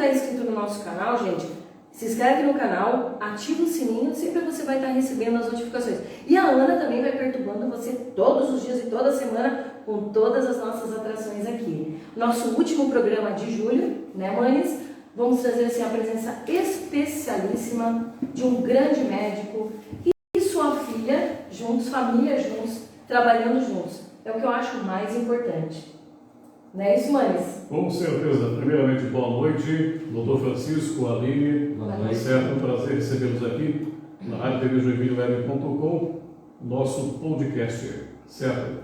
está inscrito no nosso canal, gente, se inscreve no canal, ativa o sininho, sempre você vai estar recebendo as notificações. E a Ana também vai perturbando você todos os dias e toda semana com todas as nossas atrações aqui. Nosso último programa de julho, né, Manes? Vamos trazer assim, a presença especialíssima de um grande médico e sua filha, juntos, família juntos, trabalhando juntos. É o que eu acho mais importante. Não é isso, Manes? Com certeza. Primeiramente, boa noite, Dr. Francisco, Aline. Boa noite. Certo, um prazer recebê-los aqui na Rádio TV Joinville.com, nosso podcast, certo?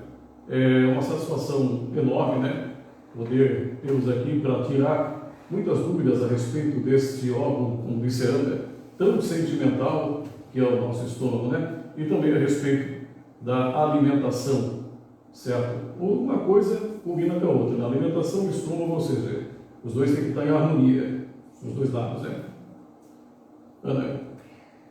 É uma satisfação enorme, né? Poder tê-los aqui para tirar muitas dúvidas a respeito deste órgão visceral tão sentimental que é o nosso estômago, né? E também a respeito da alimentação, certo? Uma coisa combina com a outra, na alimentação e estômago, ou seja, os dois têm que estar em harmonia, os dois lados, né? Ana?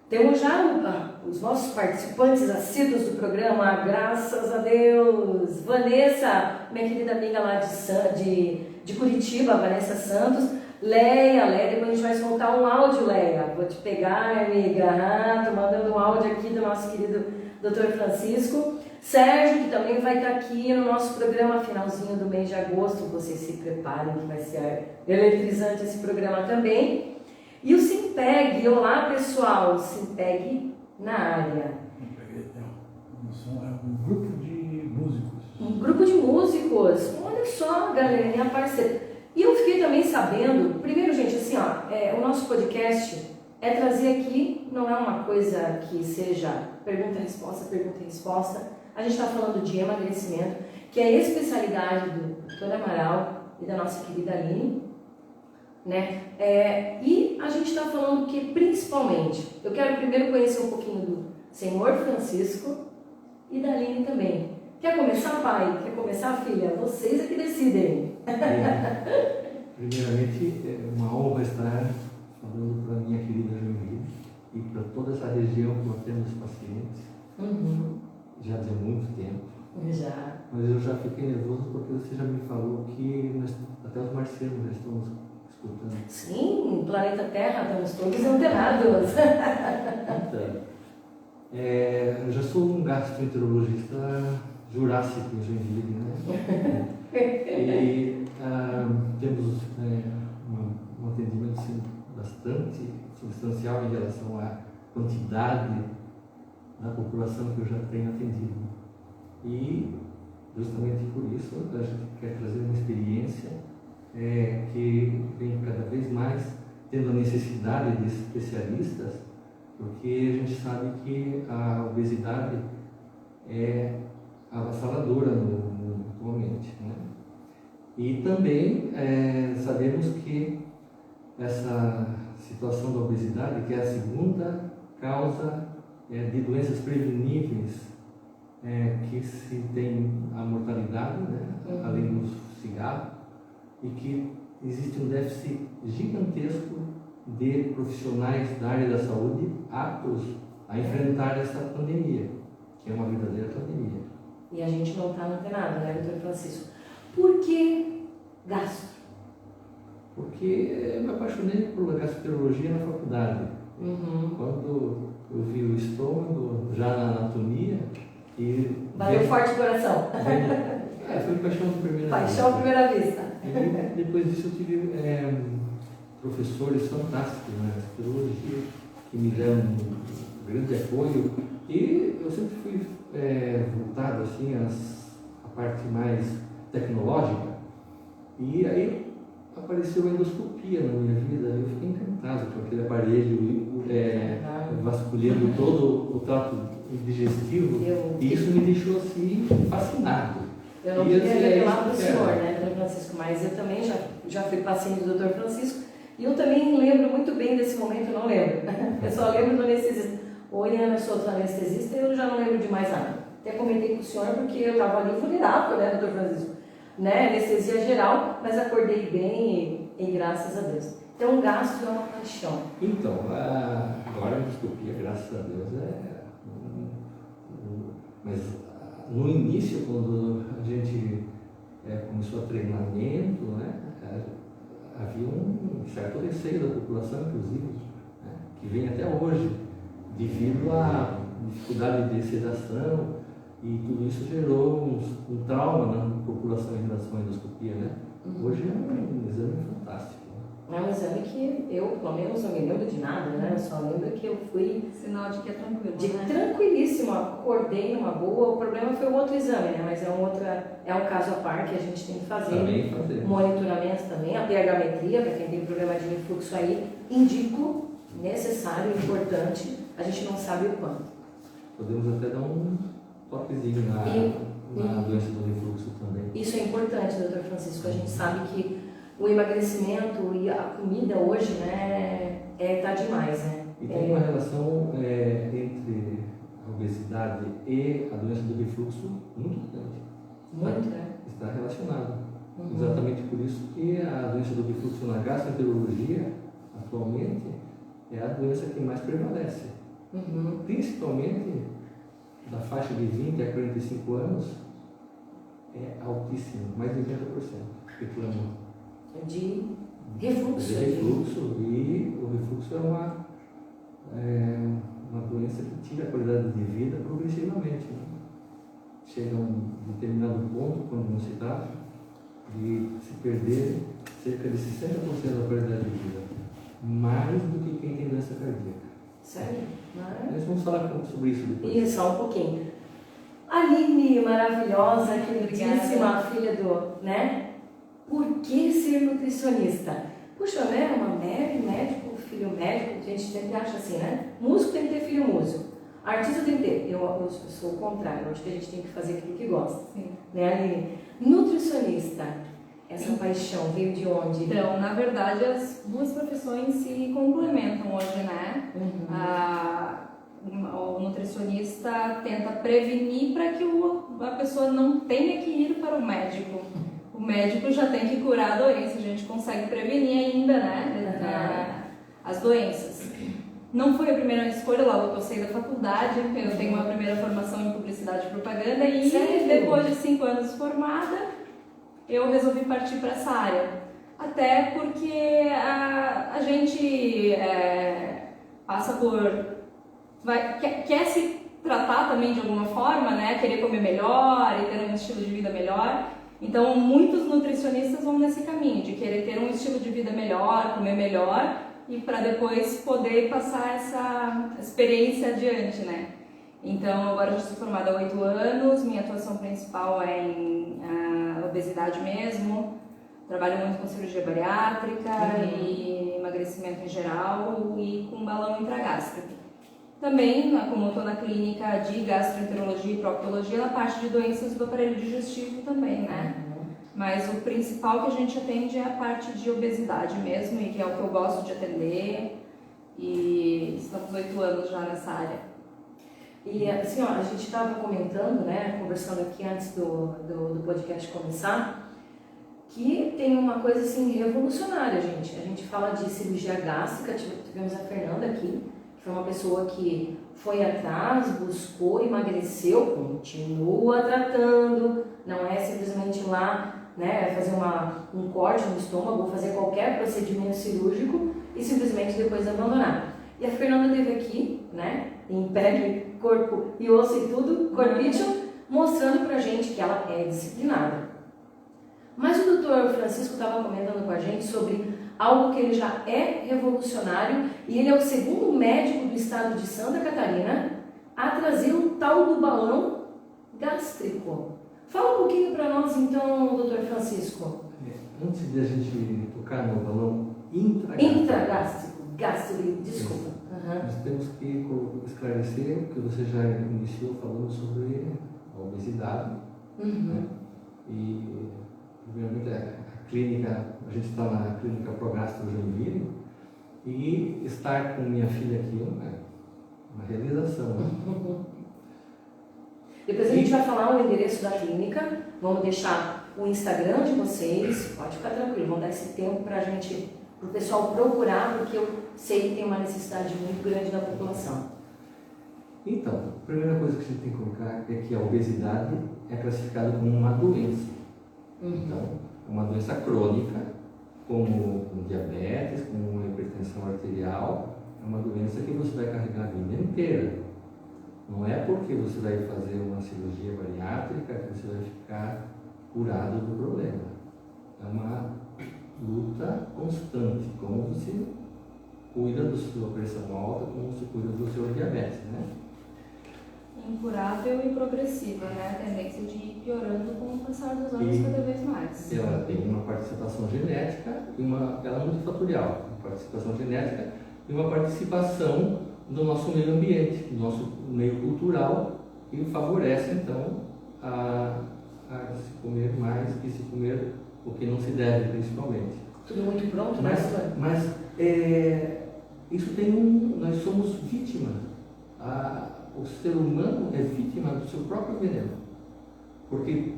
Temos já os nossos participantes assíduos do programa, graças a Deus. Vanessa, minha querida amiga lá de Curitiba, Vanessa Santos. Leia, depois a gente vai soltar um áudio, Leia. Vou te pegar, amiga. Tô mandando um áudio aqui do nosso querido Dr. Francisco. Sérgio, que também vai estar aqui no nosso programa finalzinho do mês de agosto. Vocês se preparem que vai ser eletrizante esse programa também. E o Simpeg, olá pessoal, Simpeg na área. É um grupo de músicos. Um grupo de músicos, olha só, galerinha parceira. E eu fiquei também sabendo, primeiro gente, assim ó, o nosso podcast é trazer aqui, não é uma coisa que seja pergunta-resposta. A gente está falando de emagrecimento, que é a especialidade do Dr. Amaral e da nossa querida Aline. Né? E a gente está falando que principalmente, eu quero primeiro conhecer um pouquinho do Senhor Francisco e da Aline também. Quer começar, pai? Quer começar, filha? Vocês é que decidem. Primeiramente, é uma honra estar falando para a minha querida Joinville e para toda essa região que nós temos pacientes. Já de muito tempo. Já. Mas eu já fiquei nervoso porque você já me falou que até os marcianos já estamos escutando. Sim, planeta Terra, estamos todos antenados. Então, eu já sou um gastroenterologista jurássico em Joinville, né? E temos um atendimento assim, bastante substancial em relação à quantidade da população que eu já tenho atendido. E, justamente por isso, a gente quer trazer uma experiência que vem cada vez mais tendo a necessidade de especialistas, porque a gente sabe que a obesidade é avassaladora no mundo atualmente, né? E também sabemos que essa situação da obesidade, que é a segunda causa de doenças preveníveis que se tem a mortalidade, né? Além do cigarro, e que existe um déficit gigantesco de profissionais da área da saúde aptos a enfrentar essa pandemia, que é uma verdadeira pandemia. E a gente não está antenado, né, doutor Francisco? Por que gastro? Porque eu me apaixonei por gastroenterologia na faculdade. Quando eu vi o estômago, já na anatomia, e... Bateu forte o coração. Foi paixão de primeira vista. Paixão à primeira vista. E depois disso eu tive professores fantásticos na gastroenterologia, que me deram um grande apoio. E eu sempre fui voltado assim, à parte mais tecnológica. E aí apareceu a endoscopia na minha vida. Eu fiquei encantado com aquele aparelho vasculhando todo o trato digestivo. E isso me deixou assim fascinado. Eu não queria revelar para o senhor, né, doutor Francisco, mas eu também já fui paciente do doutor Francisco e eu também lembro muito bem desse momento, eu não lembro. Eu só lembro do anestesista. Oi, Ana, eu sou anestesista e eu já não lembro de mais nada. Até comentei com o senhor porque eu estava ali vulnerável, né, doutor Francisco? Né, anestesia geral, mas acordei bem e graças a Deus. Então, o gastro é uma paixão. Então, agora a endoscopia, graças a Deus, mas no início, quando a gente começou a treinamento, né, havia um um certo receio da população, inclusive, né, que vem até hoje, devido à dificuldade de sedação, e tudo isso gerou um trauma na população em relação à endoscopia, né? Hoje é um exame fantástico. É um exame que eu, pelo menos, não me lembro de nada, né? Eu só lembro que eu fui... Sinal de que é tranquilo, né? Tranquilíssimo, acordei numa boa. O problema foi o outro exame, né? Mas é um caso à parte que a gente tem que fazer. Também fazer. Monitoramento também, a pH-metria, para quem tem problema de refluxo aí, indico, necessário, importante, a gente não sabe o quanto. Podemos até dar um toquezinho na doença do refluxo também. Isso é importante, doutor Francisco. A gente sabe que o emagrecimento e a comida hoje, né, tá demais, né? E tem uma relação entre a obesidade e a doença do refluxo muito grande. Muito, né? Está relacionado. Exatamente por isso que a doença do refluxo na gastroenterologia, atualmente, é a doença que mais prevalece. Principalmente da faixa de 20 a 45 anos, é altíssimo, mais de 80% reclamam. De refluxo. De refluxo, e o refluxo é uma doença que tira a qualidade de vida progressivamente. Né? Chega a um determinado ponto, quando não se trata, de se perder cerca de 60% da qualidade de vida, mais do que quem tem doença cardíaca. Sério? Nós vamos falar sobre isso depois. Isso, só um pouquinho. Aline, maravilhosa, queridíssima filha do, né? Por que ser nutricionista? Puxa, né? Uma médico, filho médico, a gente sempre acha assim, né? Músico tem que ter filho músico. Artista tem que ter. Eu sou o contrário, eu acho que a gente tem que fazer aquilo que gosta. Sim. Né, Aline? Nutricionista, essa paixão veio de onde? Então, na verdade, as duas profissões se complementam hoje, né? O nutricionista tenta prevenir para que a pessoa não tenha que ir para o médico. O médico já tem que curar a doença, a gente consegue prevenir ainda, né? As doenças. Não foi a primeira escolha, logo que eu saí da faculdade, eu tenho uma primeira formação em publicidade e propaganda e depois de 5 anos formada, eu resolvi partir para essa área. Até porque a gente passa por... quer se tratar também de alguma forma, né? Querer comer melhor e ter um estilo de vida melhor. Então, muitos nutricionistas vão nesse caminho, de querer ter um estilo de vida melhor, comer melhor, e para depois poder passar essa experiência adiante, né? Então, agora eu já sou formada há 8 anos, minha atuação principal é em obesidade mesmo, trabalho muito com cirurgia bariátrica e emagrecimento em geral e com balão intragástrico. Também, como eu estou na clínica de gastroenterologia e proctologia, na parte de doenças do aparelho digestivo também, né? Mas o principal que a gente atende é a parte de obesidade mesmo, e que é o que eu gosto de atender, e estamos 8 anos já nessa área. E assim, ó, a gente estava comentando, né, conversando aqui antes do podcast começar, que tem uma coisa assim revolucionária, gente. A gente fala de cirurgia gástrica, tivemos a Fernanda aqui, que foi uma pessoa que foi atrás, buscou, emagreceu, continua tratando, não é simplesmente ir lá, né, fazer um corte no estômago, ou fazer qualquer procedimento cirúrgico e simplesmente depois abandonar. E a Fernanda esteve aqui, né, em pele, corpo e osso e tudo, corpício, mostrando pra gente que ela é disciplinada. Mas o doutor Francisco estava comentando com a gente sobre algo que ele já é revolucionário, e ele é o segundo médico do estado de Santa Catarina a trazer o tal do balão gástrico. Fala um pouquinho para nós então, doutor Francisco. Antes de a gente tocar no balão intragástrico, desculpa. Nós temos que esclarecer o que você já iniciou falando sobre a obesidade. Né? E, primeiramente, a clínica, a gente está na clínica Progastro Joinville, e estar com minha filha aqui é uma realização. Né? Depois a gente vai falar o endereço da clínica, vamos deixar o Instagram de vocês, pode ficar tranquilo, vamos dar esse tempo para o pessoal procurar, porque eu sei que tem uma necessidade muito grande da população. Então, a primeira coisa que a gente tem que colocar é que a obesidade é classificada como uma doença. Então, é uma doença crônica, como diabetes, é uma doença que você vai carregar a vida inteira. Não é porque você vai fazer uma cirurgia bariátrica que você vai ficar curado do problema. É uma luta constante, como você cuida da sua pressão alta, como você cuida do seu diabetes, né? Incurável e progressiva, né? A tendência de ir piorando com o passar dos anos cada vez mais. Ela tem uma participação genética e ela é multifatorial, uma participação genética e uma participação do nosso meio ambiente, do nosso meio cultural, que favorece então a se comer mais e se comer o que não se deve, principalmente. Tudo muito pronto, Mas isso tem nós somos vítimas. O ser humano é vítima do seu próprio veneno. Porque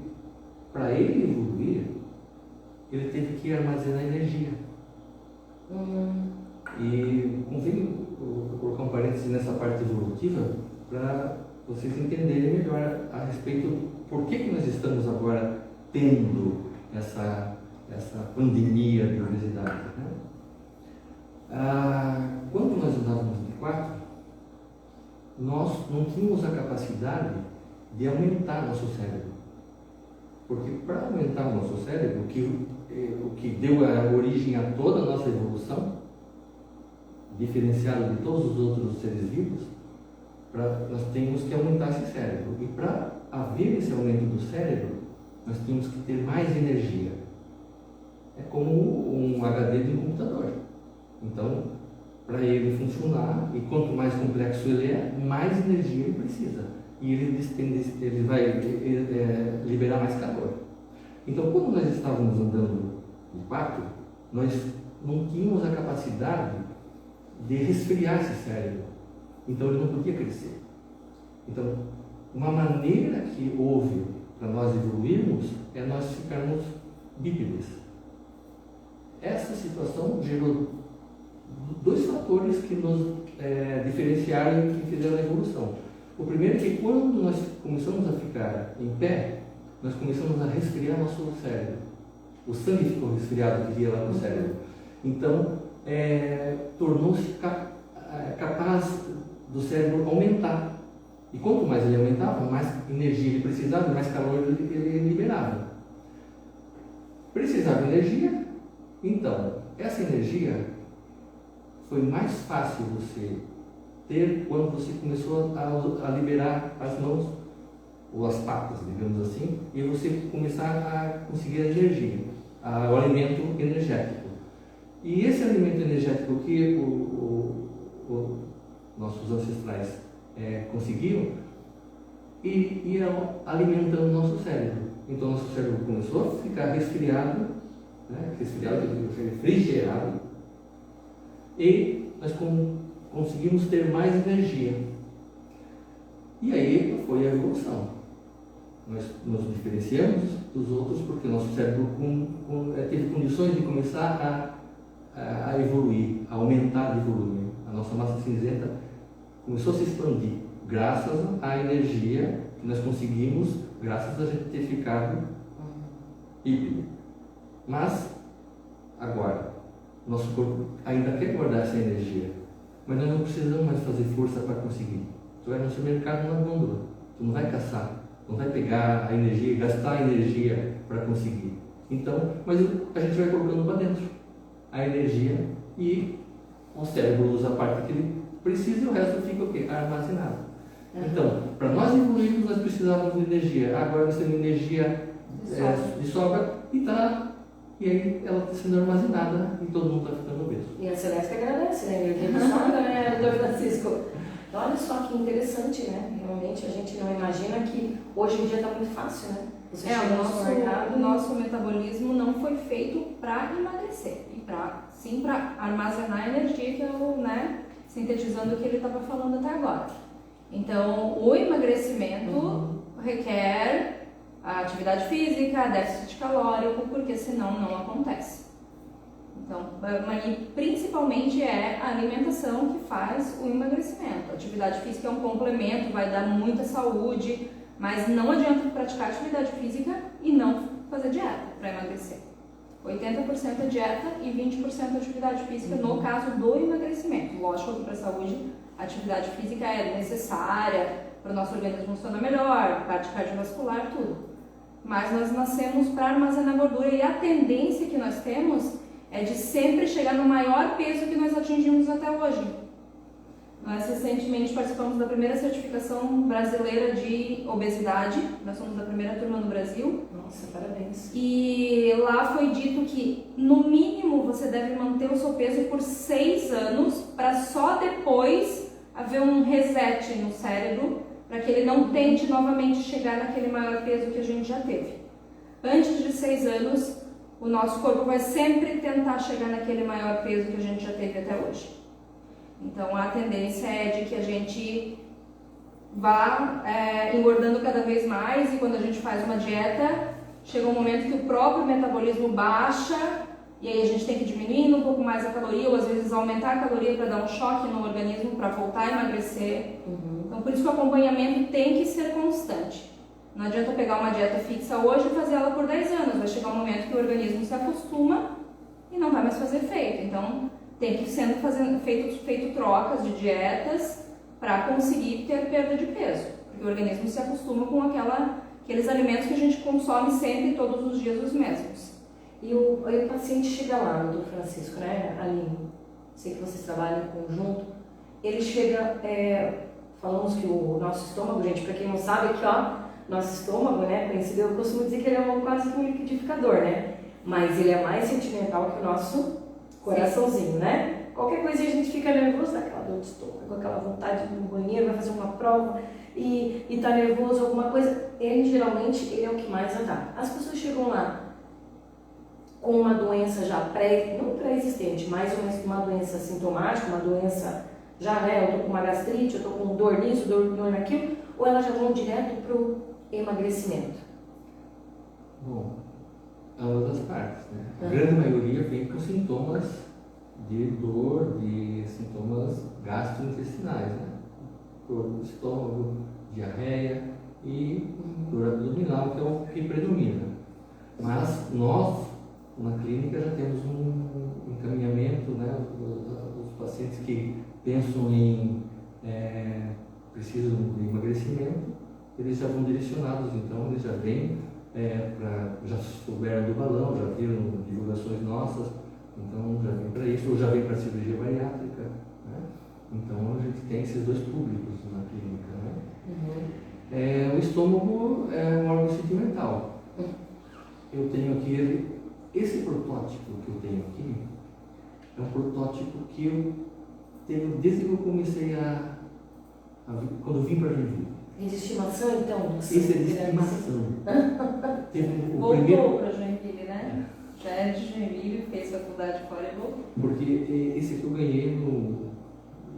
para ele evoluir, ele teve que armazenar energia. E convém colocar um parênteses nessa parte evolutiva para vocês entenderem melhor a respeito do porquê que nós estamos agora tendo essa pandemia de obesidade. Né? Quando nós andávamos de 4, nós não tínhamos a capacidade de aumentar nosso cérebro. Porque para aumentar o nosso cérebro, o que deu a origem a toda a nossa evolução, diferenciado de todos os outros seres vivos, nós temos que aumentar esse cérebro. E para haver esse aumento do cérebro, nós temos que ter mais energia. É como um HD de um computador. Então, para ele funcionar, e quanto mais complexo ele é, mais energia ele precisa. E ele vai liberar mais calor. Então, quando nós estávamos andando de 4, nós não tínhamos a capacidade de resfriar esse cérebro. Então, ele não podia crescer. Então, uma maneira que houve para nós evoluirmos é nós ficarmos bípedes. Essa situação gerou 2 fatores que nos diferenciaram e que fizeram a evolução. O primeiro é que quando nós começamos a ficar em pé, nós começamos a resfriar nosso cérebro. O sangue ficou resfriado que ia lá no cérebro. Então, tornou-se capaz do cérebro aumentar. E quanto mais ele aumentava, mais energia ele precisava, mais calor ele liberava. Precisava de energia, então, essa energia foi mais fácil você ter quando você começou a liberar as mãos, ou as patas, digamos assim, e você começar a conseguir a energia, o alimento energético. E esse alimento energético que nossos ancestrais conseguiam, ia alimentando o nosso cérebro. Então, nosso cérebro começou a ficar resfriado, refrigerado, e nós conseguimos ter mais energia. E aí foi a evolução. Nós nos diferenciamos dos outros porque nosso cérebro teve condições de começar a evoluir, a aumentar de volume. A nossa massa cinzenta começou a se expandir graças à energia que nós conseguimos, graças a gente ter ficado híbrido. Mas, agora, nosso corpo ainda quer guardar essa energia, mas nós não precisamos mais fazer força para conseguir. Tu vai no supermercado na gôndola, tu não vai caçar, não vai pegar a energia e gastar a energia para conseguir. Então, mas a gente vai colocando para dentro a energia e o cérebro usa a parte que ele precisa e o resto fica o quê? Armazenado. Então, para nós evoluirmos, nós precisávamos de energia. Agora nós temos energia de sobra e aí ela está sendo armazenada e todo mundo está ficando obeso. E a Celeste agradece, né? Energia de sobra, né, doutor Francisco? Olha só que interessante, né? Realmente a gente não imagina que hoje em dia está muito fácil, né? Você o nosso metabolismo não foi feito para emagrecer, sim para armazenar energia, que eu, sintetizando o que ele estava falando até agora. Então, o emagrecimento requer a atividade física, déficit calórico, porque senão não acontece. Então, principalmente é a alimentação que faz o emagrecimento. A atividade física é um complemento, vai dar muita saúde, mas não adianta praticar atividade física e não fazer dieta para emagrecer. 80% é dieta e 20% é atividade física, no caso do emagrecimento. Lógico que para a saúde, a atividade física é necessária para o nosso organismo funcionar melhor, parte cardiovascular, tudo. Mas nós nascemos para armazenar gordura e a tendência que nós temos é de sempre chegar no maior peso que nós atingimos até hoje. Nós recentemente participamos da primeira certificação brasileira de obesidade, nós somos da primeira turma no Brasil. Nossa, parabéns. E lá foi dito que, no mínimo, você deve manter o seu peso por 6 anos para só depois haver um reset no cérebro, para que ele não tente novamente chegar naquele maior peso que a gente já teve. Antes de 6 anos, o nosso corpo vai sempre tentar chegar naquele maior peso que a gente já teve até hoje. Então, a tendência é de que a gente vá engordando cada vez mais, e quando a gente faz uma dieta, chega um momento que o próprio metabolismo baixa, e aí a gente tem que diminuir um pouco mais a caloria, ou às vezes aumentar a caloria para dar um choque no organismo, para voltar a emagrecer. Então, por isso que o acompanhamento tem que ser constante. Não adianta pegar uma dieta fixa hoje e fazer ela por 10 anos. Vai chegar um momento que o organismo se acostuma e não vai mais fazer efeito. Então, tem que ser feito trocas de dietas para conseguir ter perda de peso. Porque o organismo se acostuma com aqueles alimentos que a gente consome sempre, todos os dias, os mesmos. E o paciente chega lá, doutor Francisco, né, Aline? Sei que vocês trabalham em conjunto. Ele chega, falamos que o nosso estômago, gente, para quem não sabe, aqui, ó, nosso estômago, né, conhecido, eu costumo dizer que ele é quase que um liquidificador, né? Mas ele é mais sentimental que o nosso coraçãozinho, né? Qualquer coisinha a gente fica nervoso, dá aquela dor de estômago, aquela vontade de ir no banheiro, vai fazer uma prova e tá nervoso, alguma coisa. Ele, geralmente, ele é o que mais dá. As pessoas chegam lá com uma doença já não pré-existente, mas uma doença sintomática, uma doença já, né, eu tô com uma gastrite, eu tô com dor nisso, dor naquilo, ou elas já vão direto pro emagrecimento? Bom, ambas as partes, né? A grande maioria vem com sintomas de dor, de sintomas gastrointestinais, né? Dor no estômago, diarreia e dor abdominal, que é o que predomina. Mas nós, na clínica, já temos um encaminhamento, né? Os pacientes que pensam em precisam de emagrecimento, eles já vão direcionados, então eles já vêm já souberam do balão, já viram divulgações nossas, então já vem para isso, ou já vem para a cirurgia bariátrica, né? Então a gente tem esses dois públicos na clínica, né? O estômago é um órgão sentimental. Eu tenho aqui, esse protótipo que eu tenho aqui, é um protótipo que eu tenho desde que eu comecei quando eu vim para Joinville. É de estimação, então? Esse é de estimação. Voltou para Joinville, né? Já é de Joinville, fez faculdade fora e voltou. Porque esse aqui eu ganhei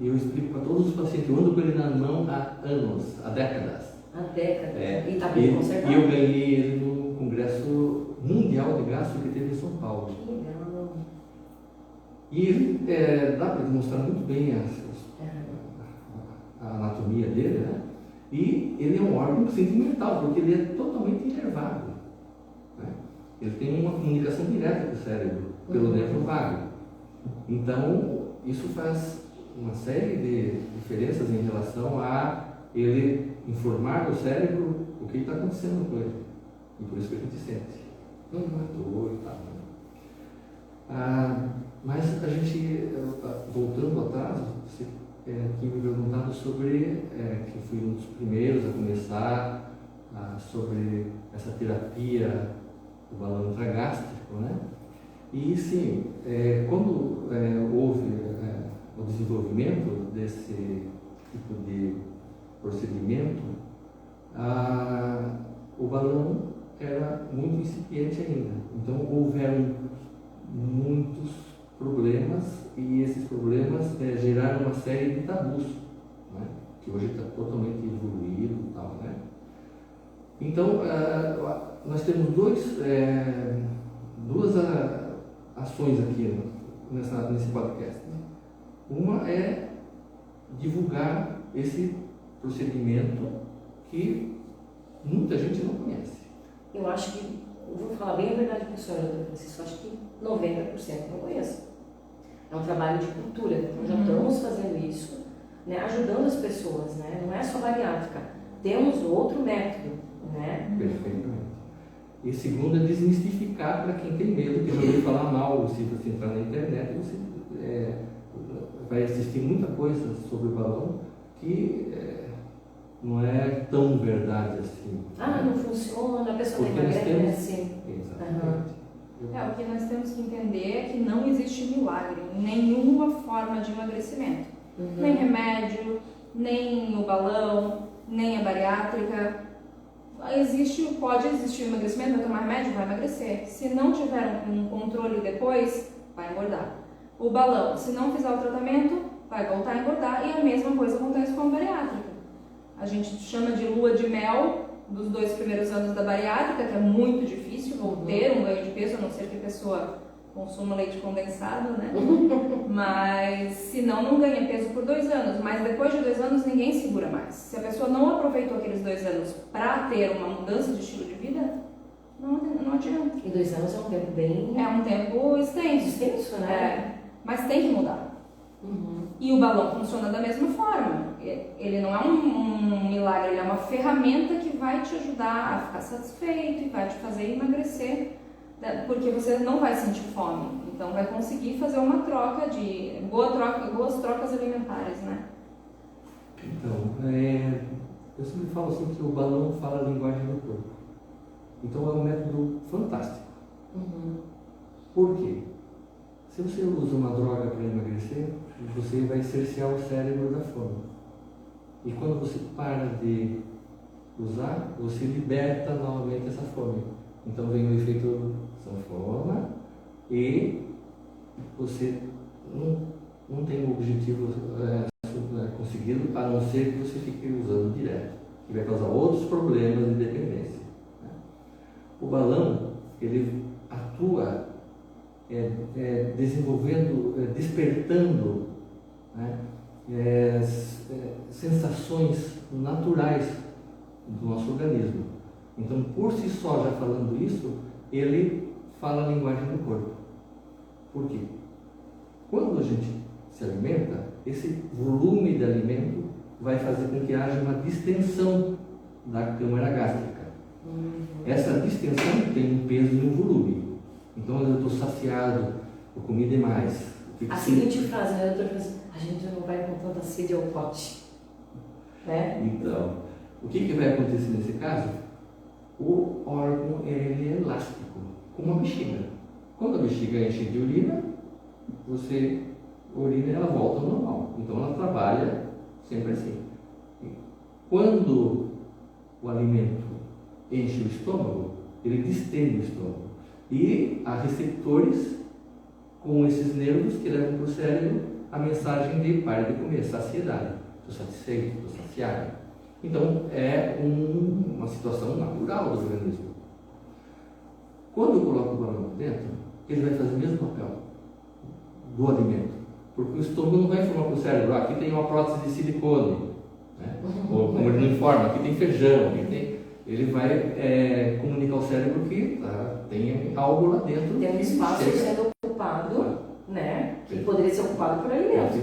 eu explico para todos os pacientes, eu ando com ele na mão há anos, há décadas. Há décadas. E está bem conservado? E eu ganhei ele no Congresso Mundial de Gastro que teve em São Paulo. Que legal. E ele dá para demonstrar muito bem a anatomia dele, né? E ele é um órgão sentimental, porque ele é totalmente inervado, né? Ele tem uma comunicação direta com o cérebro, pelo nervo vago. Então, isso faz uma série de diferenças em relação a ele informar o cérebro o que está acontecendo com ele. E por isso que a gente sente dor e tal, né? Mas a gente, voltando atrás, você tinha me perguntado sobre, que eu fui um dos primeiros a começar sobre essa terapia do balão intragástrico, né? E sim, quando houve o desenvolvimento desse tipo de procedimento, o balão era muito incipiente ainda. Então houveram muitos problemas e esses problemas geraram uma série de tabus, né? Que hoje está totalmente evoluído e tal, né? Então nós temos duas ações aqui nesse podcast. Uma é divulgar esse procedimento que muita gente não conhece. Eu acho que eu vou falar bem a verdade para o senhor, doutor Francisco, acho que 90% não conheço. É um trabalho de cultura, nós já estamos fazendo isso, né, ajudando as pessoas, né, não é só bariátrica, temos outro método, né? Perfeitamente. E segundo é desmistificar para quem tem medo, que eu ouvi falar mal, se você entrar na internet, você vai assistir muita coisa sobre o balão que não é tão verdade assim. Ah, não funciona, a pessoa Porque não nós emagrece. Exatamente. O que nós temos que entender é que não existe milagre em nenhuma forma de emagrecimento. Nem remédio, nem o balão, nem a bariátrica. Pode existir o emagrecimento, vai tomar remédio, vai emagrecer. Se não tiver um controle depois, vai engordar. O balão, se não fizer o tratamento, vai voltar a engordar, e a mesma coisa acontece com a bariátrica. A gente chama de lua de mel dos 2 primeiros anos da bariátrica, que é muito difícil ter um ganho de peso, a não ser que a pessoa consuma leite condensado, né? Mas se não ganha peso por 2 anos, mas depois de 2 anos ninguém segura mais. Se a pessoa não aproveitou aqueles 2 anos para ter uma mudança de estilo de vida, não adianta. E 2 anos é um tempo bem... É um tempo extenso. Extenso, né? Mas tem que mudar. E o balão funciona da mesma forma. Ele não é um milagre, ele é uma ferramenta que vai te ajudar a ficar satisfeito e vai te fazer emagrecer, porque você não vai sentir fome. Então vai conseguir fazer uma troca boas trocas alimentares, né? Então, eu sempre falo assim que o balão fala a linguagem do corpo. Então é um método fantástico. Por quê? Se você usa uma droga para emagrecer, você vai cercear o cérebro da fome. E quando você para de usar, você liberta novamente essa fome. Então vem o efeito sanfona e você não tem o objetivo conseguido, a não ser que você fique usando direto, que vai causar outros problemas de dependência. O balão, ele atua desenvolvendo, despertando, né, sensações naturais do nosso organismo. Então, por si só, já falando isso, ele fala a linguagem do corpo. Por quê? Quando a gente se alimenta, esse volume de alimento vai fazer com que haja uma distensão da câmara gástrica. Essa distensão tem um peso e um volume. Então, eu estou saciado, eu comi demais. A seguinte frase, né, doutor? A gente não vai com tanta sede ao pote. Né? Então, o que vai acontecer nesse caso? O órgão ele é elástico, como a bexiga. Quando a bexiga enche de urina, você urina e ela volta ao normal. Então, ela trabalha sempre assim. Quando o alimento enche o estômago, ele distende o estômago. E há receptores com esses nervos que levam para o cérebro a mensagem de pare de comer, saciedade. Estou satisfeito, estou saciado. Então, é uma situação natural do organismo. Quando eu coloco o balão dentro, ele vai fazer o mesmo papel do alimento. Porque o estômago não vai informar para o cérebro, aqui tem uma prótese de silicone, né? Ou como ele não informa, aqui tem feijão, aqui tem... Ele vai comunicar ao cérebro que tem algo lá dentro. Tem um espaço sendo ocupado, né? Que poderia ser ocupado por alimento.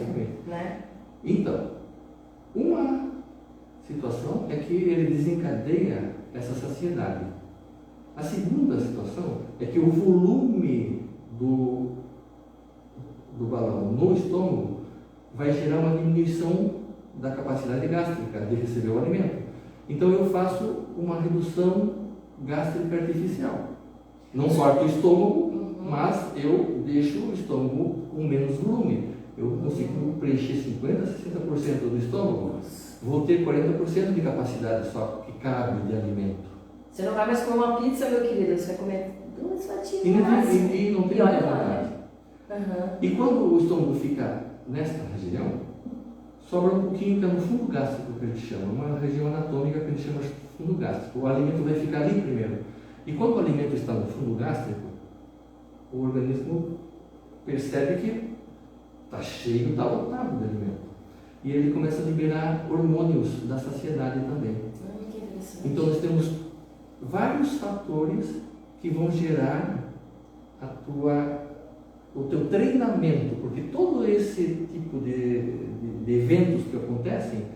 Né? Então, uma situação é que ele desencadeia essa saciedade. A segunda situação é que o volume do balão no estômago vai gerar uma diminuição da capacidade gástrica de receber o alimento. Então eu faço uma redução gástrica artificial. Não corto o estômago, mas eu deixo o estômago com menos volume. Eu consigo preencher 50% a 60% do estômago, vou ter 40% de capacidade só que cabe de alimento. Você não vai mais comer uma pizza, meu querido, você vai comer 2 fatias. E não tem olha lá. E quando o estômago fica nesta região, sobra um pouquinho que é no fundo gástrico, que a gente chama, uma região anatômica que a gente chama de fundo gástrico. O alimento vai ficar ali primeiro. E quando o alimento está no fundo gástrico, o organismo percebe que está cheio, está lotado de alimento. E ele começa a liberar hormônios da saciedade também. Que interessante. Então nós temos vários fatores que vão gerar o teu treinamento, porque todo esse tipo de eventos que acontecem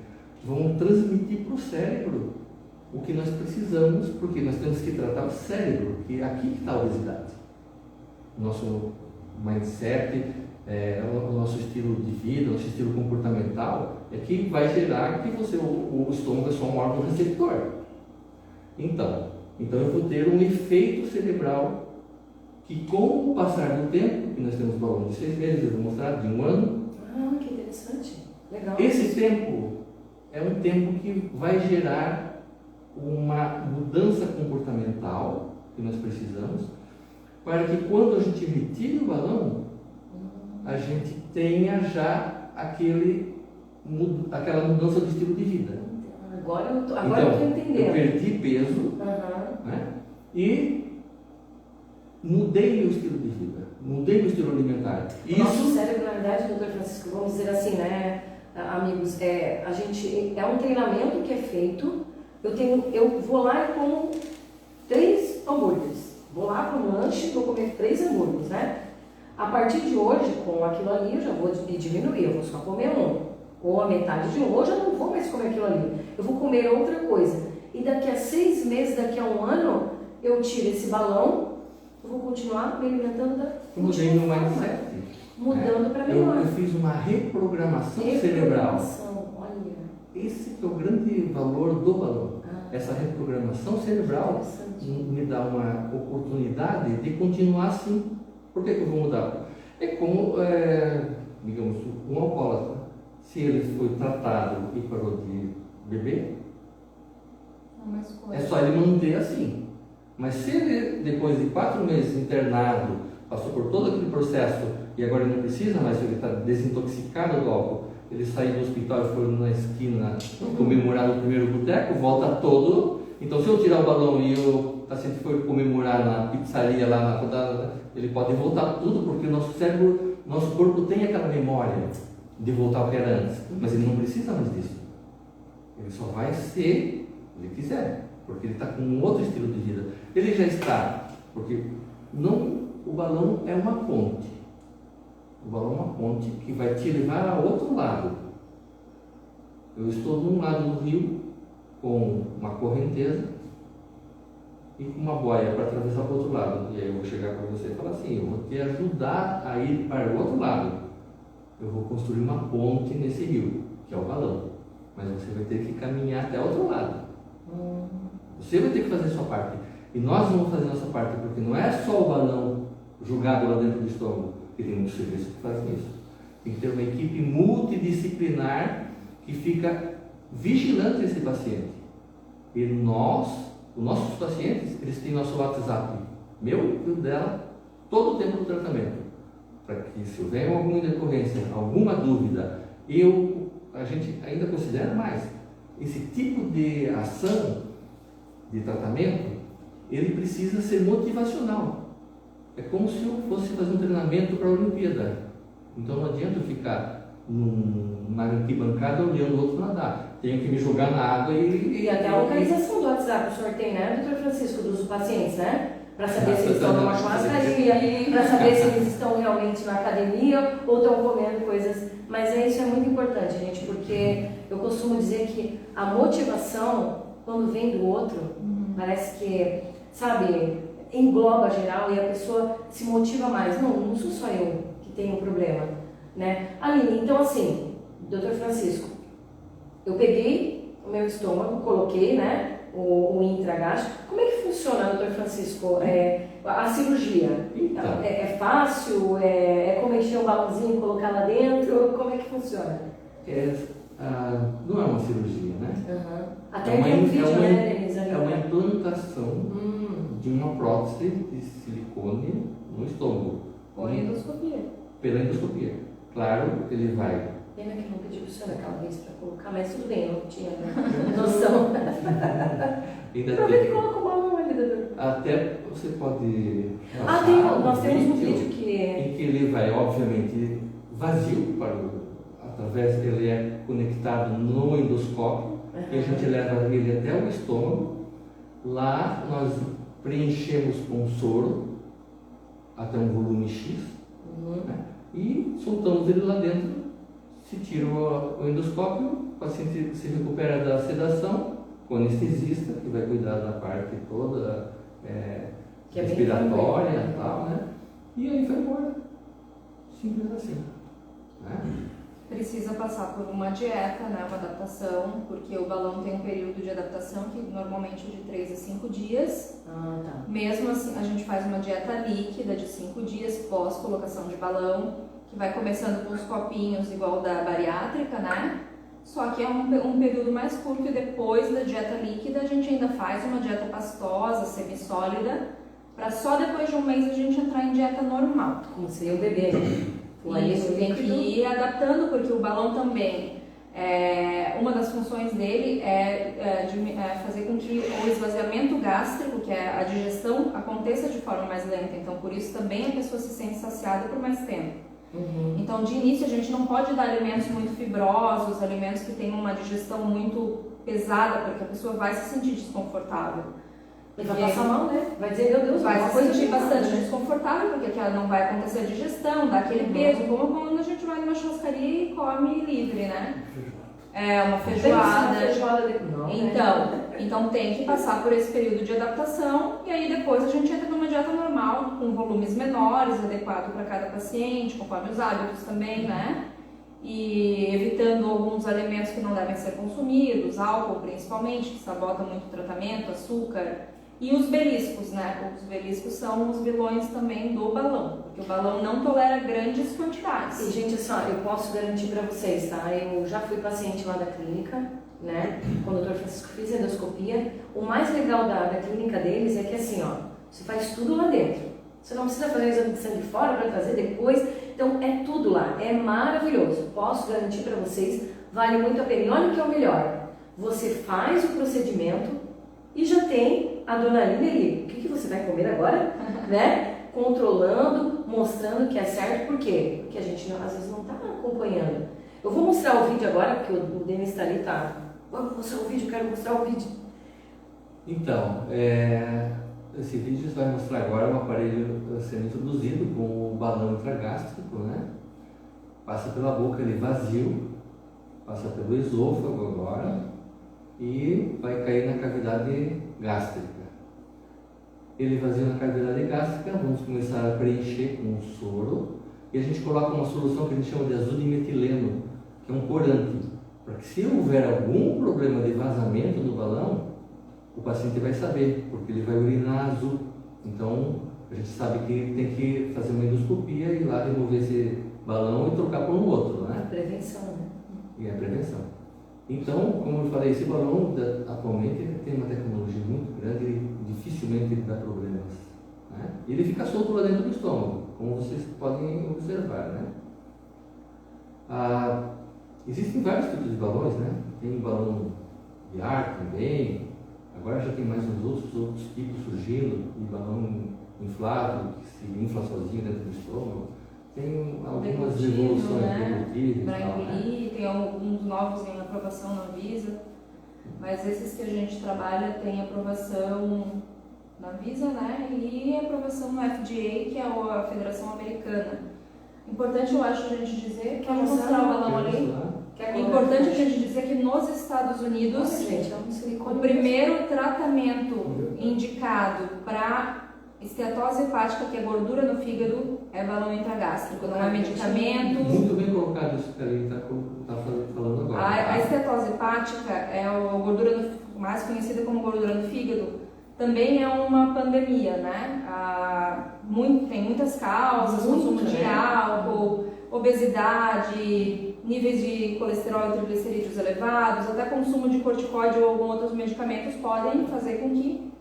vão transmitir para o cérebro o que nós precisamos, porque nós temos que tratar o cérebro, que é aqui que está a obesidade. O nosso mindset, o nosso estilo de vida, o nosso estilo comportamental, é que vai gerar que o estômago é só um órgão receptor. Então eu vou ter um efeito cerebral que, com o passar do tempo, que nós temos balão de 6 meses, eu vou mostrar, de 1 ano. Ah, que interessante. Legal. Esse tempo é um tempo que vai gerar uma mudança comportamental que nós precisamos, para que quando a gente retire o balão, a gente tenha já aquela mudança do estilo de vida. Agora eu estou entendendo. Eu perdi peso, né? E mudei meu estilo de vida, mudei meu estilo alimentar. O nosso cérebro, na verdade, doutor Francisco, vamos dizer assim, né, amigos, a gente, é um treinamento que é feito. Eu vou lá e como 3 hambúrgueres. Vou lá para um lanche e vou comer 3 hambúrgueres, né? A partir de hoje, com aquilo ali, eu já vou diminuir, eu vou só comer 1. Ou a metade de 1, hoje eu não vou mais comer aquilo ali. Eu vou comer outra coisa. E daqui a 6 meses, daqui a 1 ano, eu tiro esse balão, eu vou continuar me alimentando da mudei no mindset. Mudando para melhor. Eu fiz uma reprogramação cerebral. Olha. Esse que é o grande valor do balão. Essa reprogramação cerebral me dá uma oportunidade de continuar assim. Por que eu vou mudar? É como, digamos, um alcoólatra. Se ele foi tratado e parou de beber, é só ele manter assim. Mas se ele, depois de 4 meses internado, passou por todo aquele processo e agora ele não precisa mais, ele está desintoxicado do álcool, ele saiu do hospital e foi na esquina comemorar no primeiro boteco, volta todo. Então, se eu tirar o balão e o paciente for comemorar na pizzaria lá na rodada, ele pode voltar tudo, porque o nosso cérebro, nosso corpo tem aquela memória de voltar ao que era antes, mas ele não precisa mais disso. Ele só vai ser o que ele quiser, porque ele está com um outro estilo de vida. Ele já está, porque o balão é uma ponte. O balão é uma ponte que vai te levar ao outro lado. Eu estou de um lado do rio com uma correnteza e com uma boia para atravessar para o outro lado. E aí eu vou chegar para você e falar assim: eu vou te ajudar a ir para o outro lado. Eu vou construir uma ponte nesse rio, que é o balão. Mas você vai ter que caminhar até o outro lado. Você vai ter que fazer a sua parte. E nós vamos fazer a nossa parte, porque não é só o balão jogado lá dentro do estômago, que tem muitos serviços que fazem isso. Tem que ter uma equipe multidisciplinar que fica vigilando esse paciente. E os nossos pacientes, eles têm nosso WhatsApp, meu e o dela, todo o tempo do tratamento. Para que, se houver alguma decorrência, alguma dúvida, a gente ainda considera mais. Esse tipo de ação, de tratamento, ele precisa ser motivacional. É como se eu fosse fazer um treinamento para a Olimpíada. Então não adianta eu ficar na arquibancada olhando o outro nadar. Tenho que me jogar na água E até a localização do WhatsApp, o senhor tem, né, doutor Francisco, dos pacientes, né? Para saber se eles estão numa churrascaria, para saber se eles estão realmente na academia ou estão comendo coisas. Mas isso é muito importante, gente, porque eu costumo dizer que a motivação, quando vem do outro, parece que, sabe, engloba geral e a pessoa se motiva mais. Não sou só eu que tenho um problema, né? Aline, então assim, doutor Francisco, eu peguei o meu estômago, coloquei, né, o intragástrico. Como é que funciona, doutor Francisco, a cirurgia? Então. É fácil? É como encher um balãozinho e colocar lá dentro? Como é que funciona? Não é uma cirurgia, né? Até tem um vídeo, né, Denise? É uma implantação de uma prótese de silicone no estômago. Por endoscopia. Pela endoscopia. Claro, ele vai. Pena que eu não pedi para o senhor aquela vez para colocar, mas tudo bem, eu não tinha noção. Aproveita e coloca o balão ali, doutor. Até você pode. Nós temos um vídeo que em que ele vai, obviamente, vazio, através ele é conectado no endoscópio, e a gente leva ele até o estômago. Lá nós preenchemos com soro até um volume X, né? E soltamos ele lá dentro, se tira o endoscópio, o paciente se recupera da sedação com o anestesista, que vai cuidar da parte toda Que é bem respiratória tranquilo, e tal, né? E aí vai embora. Simples assim. Né? Precisa passar por uma dieta, né, uma adaptação, porque o balão tem um período de adaptação que normalmente é de 3 a 5 dias. Ah, tá. Mesmo assim, a gente faz uma dieta líquida de 5 dias pós colocação de balão, que vai começando com os copinhos igual da bariátrica, né? Só que é um período mais curto e depois da dieta líquida a gente ainda faz uma dieta pastosa, semissólida, para só depois de um mês a gente entrar em dieta normal. Como seria o bebê, né? Isso, tem que ir adaptando, porque o balão também, uma das funções dele é fazer com que o esvaziamento gástrico, que é a digestão, aconteça de forma mais lenta. Então, por isso também a pessoa se sente saciada por mais tempo. Então, de início, a gente não pode dar alimentos muito fibrosos, alimentos que tenham uma digestão muito pesada, porque a pessoa vai se sentir desconfortável. E vai passar mal, né? Vai dizer, meu Deus, vai uma se coisa sentir bastante né? desconfortável, porque aquela não vai acontecer a digestão, dá aquele peso, como quando a gente vai numa churrascaria e come livre, né? É uma feijoada. Não, Então tem que passar por esse período de adaptação e aí depois a gente entra numa dieta normal, com volumes menores, adequado para cada paciente, conforme os hábitos também, né? E evitando alguns alimentos que não devem ser consumidos, álcool principalmente, que sabota muito o tratamento, açúcar. E os beliscos, né? Os beliscos são os vilões também do balão, porque o balão não tolera grandes quantidades. E, gente, só, eu posso garantir para vocês, tá? Eu já fui paciente lá da clínica, né? Com o Dr. Francisco, fiz endoscopia. O mais legal da clínica deles é que, assim, ó, você faz tudo lá dentro. Você não precisa fazer o exame de sangue fora para fazer depois. Então, é tudo lá. É maravilhoso. Posso garantir para vocês, vale muito a pena. E olha o que é o melhor. Você faz o procedimento e já tem a dona Aline ali. O que você vai comer agora? Né? Controlando, mostrando que é certo. Por quê? Porque a gente às vezes não está acompanhando. Eu vou mostrar o vídeo agora, porque o Denis está ali, tá? Vou mostrar o vídeo, quero mostrar o vídeo. Então, esse vídeo vai mostrar agora um aparelho sendo introduzido com o balão intragástrico, né? Passa pela boca ele vazio, passa pelo esôfago agora e vai cair na cavidade gástrica. Ele vazio na cavidade gástrica, vamos começar a preencher com o soro e a gente coloca uma solução que a gente chama de azul de metileno, que é um corante, para que se houver algum problema de vazamento do balão, o paciente vai saber, porque ele vai urinar azul. Então, a gente sabe que tem que fazer uma endoscopia e ir lá remover esse balão e trocar por um outro, né? Prevenção, né? E é prevenção. Então, como eu falei, esse balão atualmente tem uma tecnologia muito grande e dificilmente ele dá problemas, né? E ele fica solto lá dentro do estômago, como vocês podem observar, né? Existem vários tipos de balões, né? Tem balão de ar também. Agora já tem mais uns outros tipos surgindo, de balão inflável, que se infla sozinho dentro do estômago. Tem algumas evoluções, né? e Para tal, engolir, né? tem alguns novos em aprovação na Anvisa, mas esses que a gente trabalha tem aprovação na Anvisa, né? E aprovação no FDA, que é a Federação Americana. Importante, eu acho, a gente dizer, quer mostrar o balão ali? É importante a gente dizer que nos Estados Unidos, o primeiro tratamento indicado para esteatose hepática, que é gordura no fígado, é balão intragástrico, não é medicamento. Muito bem colocado isso que a Aline está falando agora. A esteatose hepática é a gordura mais conhecida como gordura no fígado. Também é uma pandemia, né? Tem muitas causas, consumo de álcool, obesidade, níveis de colesterol e triglicerídeos elevados, até consumo de corticoide ou alguns outros medicamentos podem fazer com que...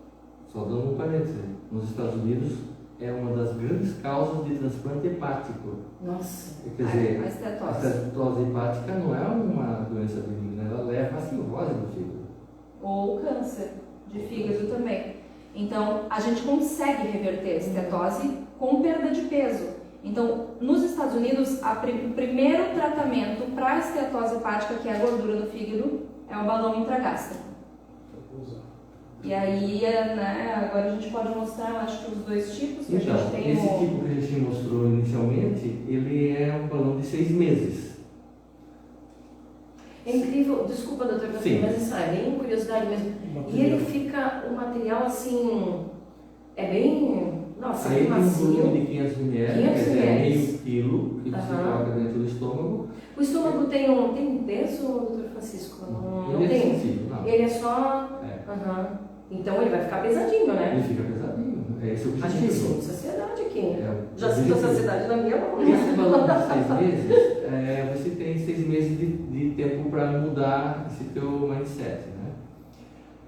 Só dando um parêntese, nos Estados Unidos é uma das grandes causas de transplante hepático. Nossa. Quer dizer, a esteatose hepática não é uma doença benigna, ela leva a cirrose do fígado. Ou câncer de fígado também. Então, a gente consegue reverter a estetose com perda de peso. Então, nos Estados Unidos, o primeiro tratamento para a estetose hepática, que é a gordura no fígado, é o balão intragástrico. E aí, né, agora a gente pode mostrar, eu acho que os dois tipos que Então, a gente tem. esse tipo que a gente mostrou inicialmente, ele é um balão de 6 meses. É incrível, desculpa, doutor, Sim. mas isso é bem curiosidade mesmo. E ele fica, o material assim, é bem, nossa, Aí bem tem um volume macio. de 500 ml, 500 quer dizer, ml. meio quilo, que você Aham. coloca dentro do estômago. O estômago tem peso, doutor Francisco? Não Ele é tem. sensível, não. Ele é só. É. Aham. Então ele vai ficar pesadinho, né? Ele fica pesadinho. É esse o A gente objetivo. sinto saciedade aqui. É, Já sinto a saciedade na minha mão. Esse balão de 6 meses, você tem 6 meses de tempo para mudar esse teu mindset, né?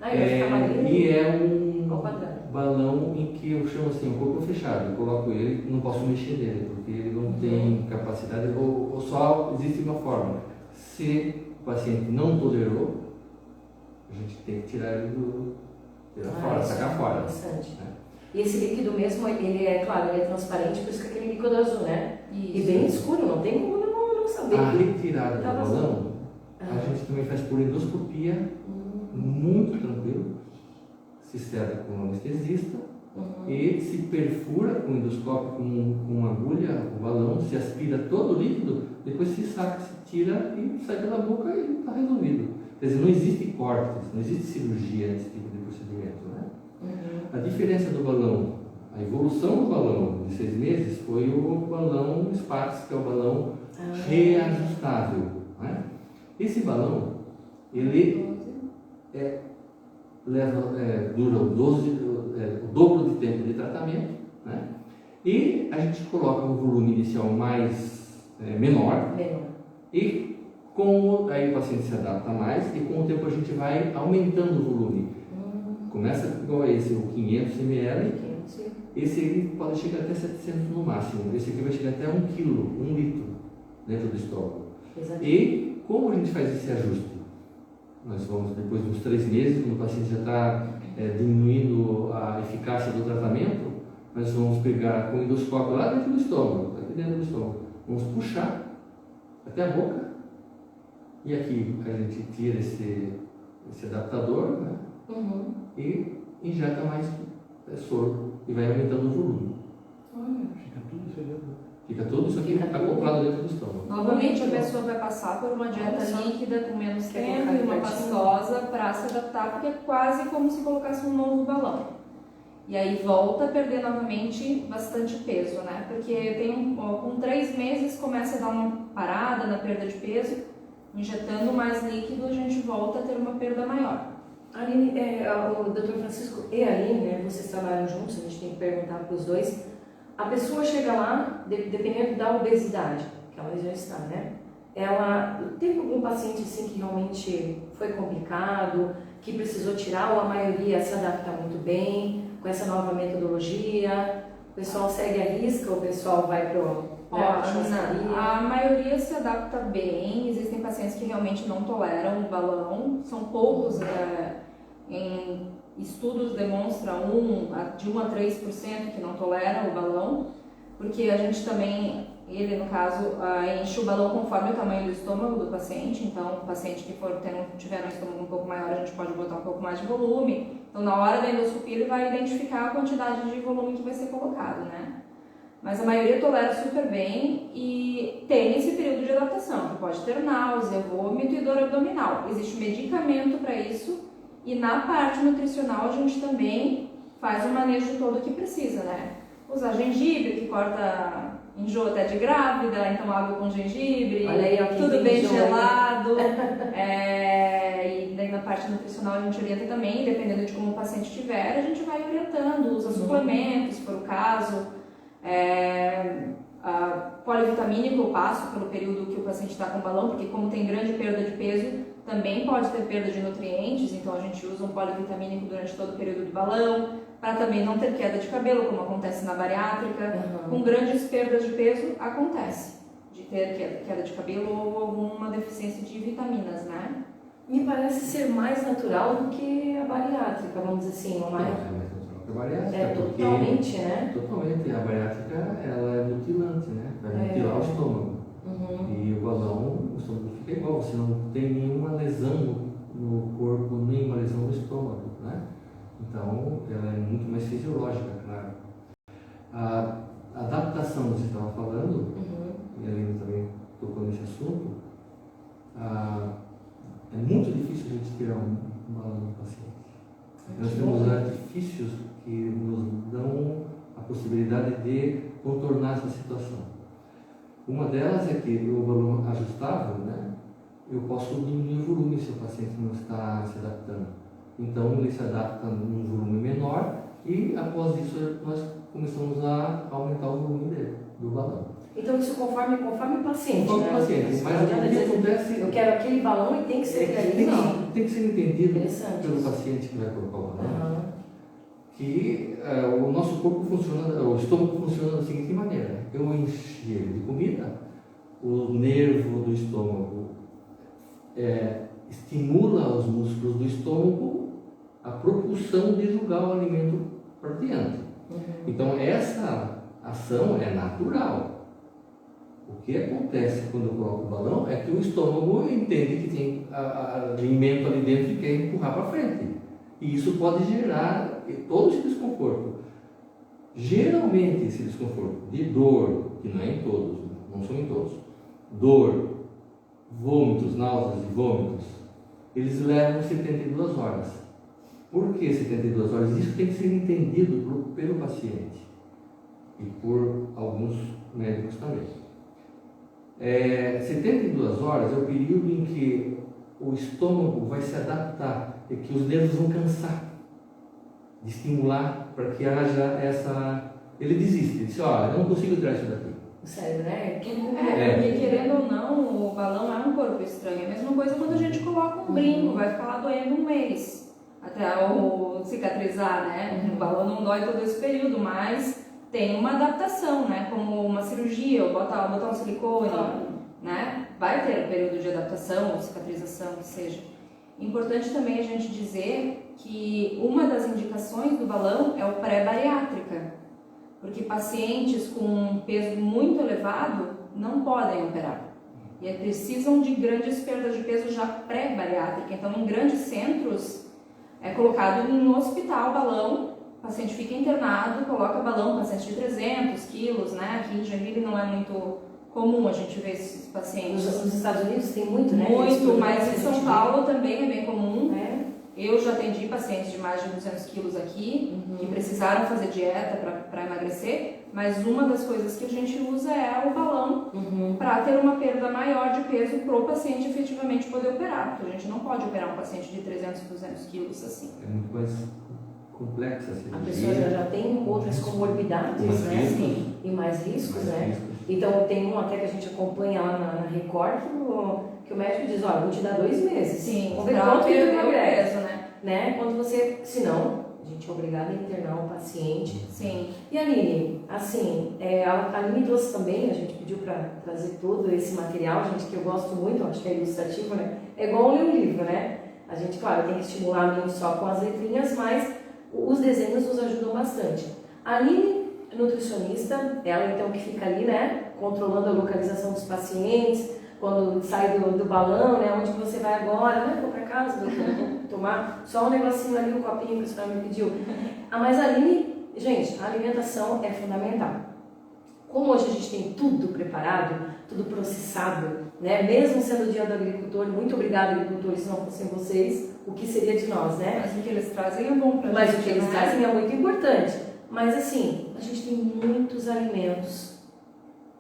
Aí vai ficar maneiro. E é um Ao padrão. balão em que eu chamo assim, um corpo fechado. Eu coloco ele, não posso mexer nele, porque ele não tem capacidade, ou só existe uma forma. Se o paciente não tolerou, a gente tem que tirar ele fora, isso sacar é fora. interessante. Né? E esse líquido mesmo, ele é, claro, ele é transparente, por isso que é aquele líquido azul, né? E Isso. bem escuro, não tem como não saber. A retirada do Tá vazando. balão, a Ah. gente também faz por endoscopia, muito tranquilo, se serve com um anestesista e se perfura com endoscópio com uma agulha, o balão, se aspira todo o líquido, depois se saca, se tira e sai pela boca e está resolvido. Quer dizer, não existe cortes, não existe cirurgia nesse tipo de procedimento, né? A diferença do balão, a evolução do balão de 6 meses foi o balão Sparks, que é o balão reajustável, né? Esse balão, ele dura o dobro de tempo de tratamento, né? E a gente coloca um volume inicial mais menor e aí o paciente se adapta mais e com o tempo a gente vai aumentando o volume. Começa igual a esse, o 500 ml, esse aí pode chegar até 700 no máximo, esse aqui vai chegar até 1 quilo, 1 litro dentro do estômago. E como a gente faz esse ajuste? Nós vamos, depois de uns 3 meses, quando o paciente já está diminuindo a eficácia do tratamento, nós vamos pegar com o endoscópio lá dentro do estômago, aqui dentro do estômago, vamos puxar até a boca, e aqui a gente tira esse adaptador, né? E injeta mais soro e vai aumentando o volume. Fica tudo isso aqui acoplado dentro do estômago. Novamente, a pessoa vai passar por uma dieta líquida com menos tempo e uma pastosa para se adaptar, porque é quase como se colocasse um novo balão. E aí volta a perder novamente bastante peso, né? Porque com 3 meses começa a dar uma parada na perda de peso, injetando mais líquido a gente volta a ter uma perda maior. Aline, o Dr. Francisco e a Aline, né, vocês trabalham juntos, a gente tem que perguntar para os dois. A pessoa chega lá, dependendo da obesidade que ela já está, né? Ela teve algum paciente assim que realmente foi complicado, que precisou tirar, ou a maioria se adapta muito bem com essa nova metodologia? O pessoal segue a risca, o pessoal vai para a maioria se adapta bem, existem pacientes que realmente não toleram o balão, são poucos, em estudos demonstram de 1 a 3% que não toleram o balão, porque a gente também, ele no caso, enche o balão conforme o tamanho do estômago do paciente, então o paciente que tiver um estômago um pouco maior, a gente pode botar um pouco mais de volume, então na hora da endoscopia ele vai identificar a quantidade de volume que vai ser colocado, né? Mas a maioria tolera super bem e tem esse período de adaptação, que pode ter náusea, vômito e dor abdominal. Existe medicamento para isso e na parte nutricional a gente também faz o manejo todo que precisa, né? Usar gengibre, que corta enjoo até de grávida, então água com gengibre, olha aí, tudo bem gelado. E daí na parte nutricional a gente orienta também, dependendo de como o paciente estiver, a gente vai orientando, usa suplementos, se for o caso. Polivitamínico eu passo pelo período que o paciente está com balão, porque como tem grande perda de peso, também pode ter perda de nutrientes, então a gente usa um polivitamínico durante todo o período do balão, para também não ter queda de cabelo, como acontece na bariátrica. Com grandes perdas de peso, acontece de ter queda de cabelo ou alguma deficiência de vitaminas, né? Me parece ser mais natural do que a bariátrica, vamos dizer assim, não é? A bariátrica, totalmente, né? Totalmente. A bariátrica, ela é mutilante, né? Vai mutilar o estômago. E o balão, o estômago fica igual. Você não tem nenhuma lesão no corpo, nenhuma lesão no estômago, né? Então, ela é muito mais fisiológica, claro. A adaptação, você estava falando, e a Aline também tocou nesse assunto, é muito difícil a gente tirar um balão do paciente. Nós temos artifícios que nos dão a possibilidade de contornar essa situação. Uma delas é que o balão ajustável, né, eu posso diminuir o volume se o paciente não está se adaptando. Então, ele se adapta num volume menor e, após isso, nós começamos a aumentar o volume dele, do balão. Então, isso conforme o paciente, Conforme né? o paciente, mas o que acontece... Eu quero aquele balão e tem que ser aquele, não. Tem que ser entendido pelo isso. paciente que vai colocar o balão, que o nosso corpo funciona, o estômago funciona da seguinte maneira: eu enchi ele de comida, o nervo do estômago estimula os músculos do estômago a propulsão de jogar o alimento para diante. Então essa ação é natural. O que acontece quando eu coloco o balão é que o estômago entende que tem alimento ali dentro e quer empurrar para frente. E isso pode gerar todo esse desconforto. Geralmente esse desconforto de dor, que não é em todos, não são em todos, dor, vômitos, náuseas e vômitos, eles levam 72 horas. Por que 72 horas? Isso tem que ser entendido pelo paciente e por alguns médicos também. 72 horas é o período em que o estômago vai se adaptar e que os nervos vão cansar de estimular para que haja essa... Ele desiste, ele diz, olha, eu não consigo tirar isso daqui. O cérebro, né? Porque querendo ou não, o balão é um corpo estranho. É a mesma coisa quando a gente coloca um brinco, vai ficar lá doendo um mês até o cicatrizar, né? O balão não dói todo esse período, mas tem uma adaptação, né? Como uma cirurgia, ou botar um silicone, né? Vai ter um período de adaptação ou cicatrização, que seja. Importante também a gente dizer que uma das indicações do balão é o pré-bariátrica, porque pacientes com um peso muito elevado não podem operar e precisam de grandes perdas de peso já pré-bariátrica. Então, em grandes centros, é colocado no hospital balão, o paciente fica internado, coloca balão, paciente de 300 quilos, né? Aqui em Joinville não é muito comum a gente ver esses pacientes. Nos Estados Unidos tem muito, né? Muito, mas em São Paulo também é bem comum. Eu já atendi pacientes de mais de 200 quilos aqui, que precisaram fazer dieta para emagrecer, mas uma das coisas que a gente usa é o balão para ter uma perda maior de peso para o paciente efetivamente poder operar, porque a gente não pode operar um paciente de 300, 200 quilos assim. É muito mais complexa a cirurgia. A pessoa já tem outras comorbidades, né? E mais riscos, né? Então tem um até que a gente acompanha lá na Record que o médico diz, olha, vou te dar 2 meses. Sim, vamos ver quanto que perder tu o peso, né? Quando você, senão, a gente é obrigado a internar o paciente. Sim. E Aline, assim, a Aline trouxe também, a gente pediu para trazer todo esse material, gente, que eu gosto muito, acho que é ilustrativo, né? É igual ler um livro, né? A gente, claro, tem que estimular a mente só com as letrinhas, mas os desenhos nos ajudam bastante. A Aline, nutricionista, ela então que fica ali, né, controlando a localização dos pacientes, quando sai do balão, né, onde você vai agora, né, vou para casa, vou tomar só um negocinho ali, um copinho que a senhora me pediu. Mas a Aline, gente, a alimentação é fundamental. Como hoje a gente tem tudo preparado, tudo processado, né, mesmo sendo o dia do agricultor, muito obrigada agricultores, se não fossem vocês, o que seria de nós, né? Mas o que eles trazem é bom para a gente. Mas o que eles trazem é muito importante. Mas assim, a gente tem muitos alimentos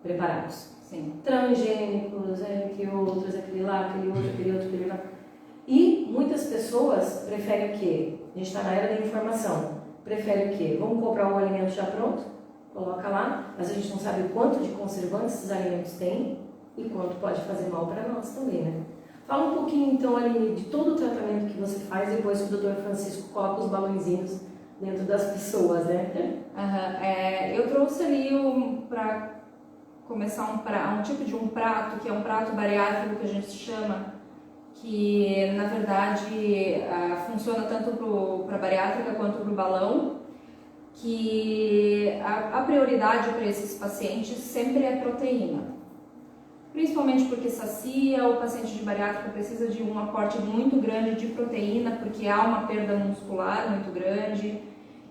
preparados. Sim. Transgênicos, entre outros, aquele lá, aquele outro, aquele outro, aquele lá. E muitas pessoas preferem o quê? A gente está na era da informação. Prefere o quê? Vamos comprar um alimento já pronto? Coloca lá, mas a gente não sabe o quanto de conservantes esses alimentos têm e quanto pode fazer mal para nós também, né? Fala um pouquinho então, Aline, de todo o tratamento que você faz depois que o Dr. Francisco coloca os balãozinhos dentro das pessoas, né? Eu trouxe ali para começar um tipo de um prato, que é um prato bariátrico que a gente chama, que na verdade funciona tanto para a bariátrica quanto para o balão, que a prioridade para esses pacientes sempre é proteína. principalmente porque sacia, o paciente de bariátrica precisa de um aporte muito grande de proteína, porque há uma perda muscular muito grande,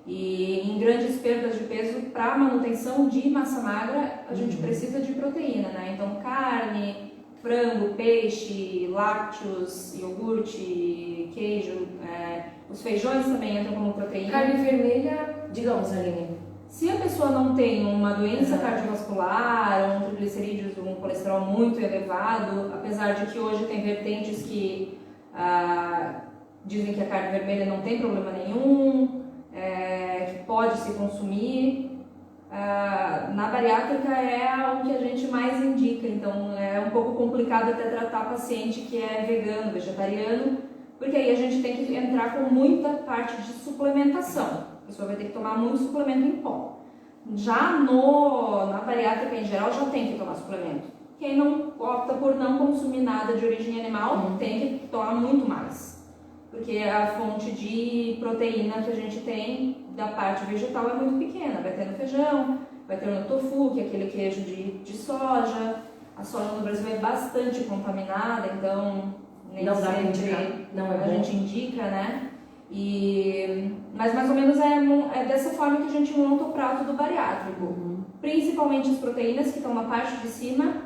e em grandes perdas de peso, para manutenção de massa magra, a gente precisa de proteína, né? Então, carne, frango, peixe, lácteos, iogurte, queijo, os feijões também entram como proteína. Carne vermelha, digamos, Aline. Se a pessoa não tem uma doença cardiovascular, um triglicerídeos, um colesterol muito elevado, apesar de que hoje tem vertentes que dizem que a carne vermelha não tem problema nenhum, que pode se consumir, na bariátrica é o que a gente mais indica, então é um pouco complicado até tratar paciente que é vegano, vegetariano, porque aí a gente tem que entrar com muita parte de suplementação. A pessoa vai ter que tomar muito suplemento em pó. Já na bariátrica em geral já tem que tomar suplemento. Quem não opta por não consumir nada de origem animal tem que tomar muito mais. Porque a fonte de proteína que a gente tem da parte vegetal é muito pequena. Vai ter no feijão, vai ter no tofu, que é aquele queijo de soja. A soja no Brasil é bastante contaminada, então nem Não dá pra sempre indicar. Não é a bom. gente indica, né? Mas mais ou menos é dessa forma que a gente monta o prato do bariátrico. Principalmente as proteínas que estão na parte de cima,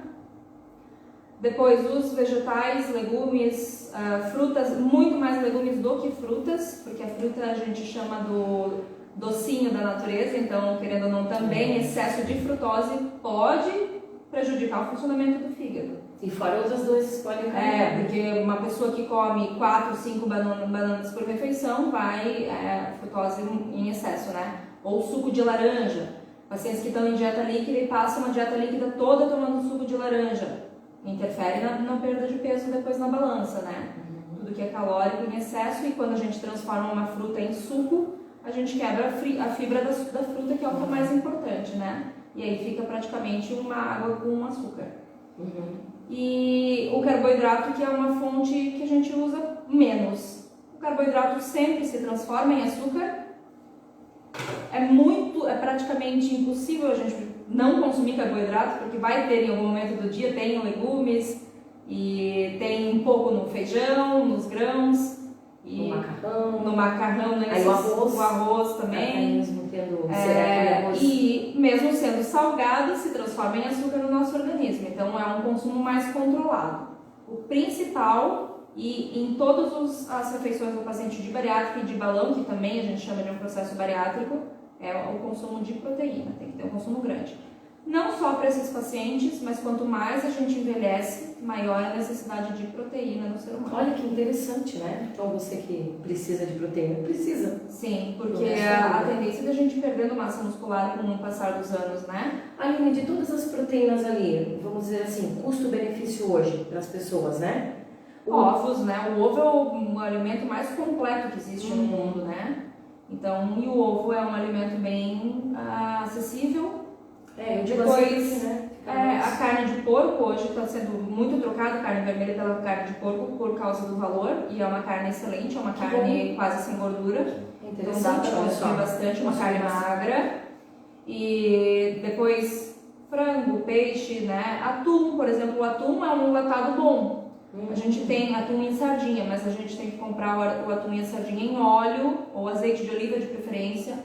depois os vegetais, legumes, frutas, muito mais legumes do que frutas, porque a fruta a gente chama do docinho da natureza, então querendo ou não também excesso de frutose pode prejudicar o funcionamento do fígado. E fora outras doenças podem cair. Porque uma pessoa que come 4, 5 bananas por refeição vai frutose em excesso, né? Ou suco de laranja. Pacientes que estão em dieta líquida e passam uma dieta líquida toda tomando suco de laranja. Interfere na perda de peso depois na balança, né? Tudo que é calórico em excesso, e quando a gente transforma uma fruta em suco, a gente quebra a fibra da fruta, que é o que é mais importante, né? E aí fica praticamente uma água com açúcar. E o carboidrato, que é uma fonte que a gente usa menos. O carboidrato sempre se transforma em açúcar. É praticamente impossível a gente não consumir carboidrato, porque vai ter em algum momento do dia, tem legumes, e tem um pouco no feijão, nos grãos, e no macarrão, né? Aí o arroz também. Mesmo tendo arroz. E mesmo sendo salgado, se transforma em açúcar no nosso organismo. Então é um consumo mais controlado. O principal, e em todas as refeições do paciente de bariátrica e de balão, que também a gente chama de um processo bariátrico, é o consumo de proteína, tem que ter um consumo grande. Não só para esses pacientes, mas quanto mais a gente envelhece, maior a necessidade de proteína no ser humano. Olha que interessante, né? Então você que precisa de proteína, precisa. Sim, porque a tendência da gente perdendo massa muscular com o passar dos anos, né? Aline, de todas as proteínas ali, vamos dizer assim, custo-benefício hoje para as pessoas, né? Ovos, né? O ovo é o alimento mais completo que existe no mundo, né? Então, e o ovo é um alimento bem acessível. Eu digo Depois, assim, né? a carne de porco hoje está sendo muito trocada, carne vermelha pela carne de porco, por causa do valor, e é uma carne excelente, é uma carne quase sem gordura. Então dá para consumir bastante, uma carne magra. E depois frango, peixe, né? Atum, por exemplo, o atum é um enlatado bom. A gente tem atum em sardinha, mas a gente tem que comprar o atum e a sardinha em óleo ou azeite de oliva de preferência.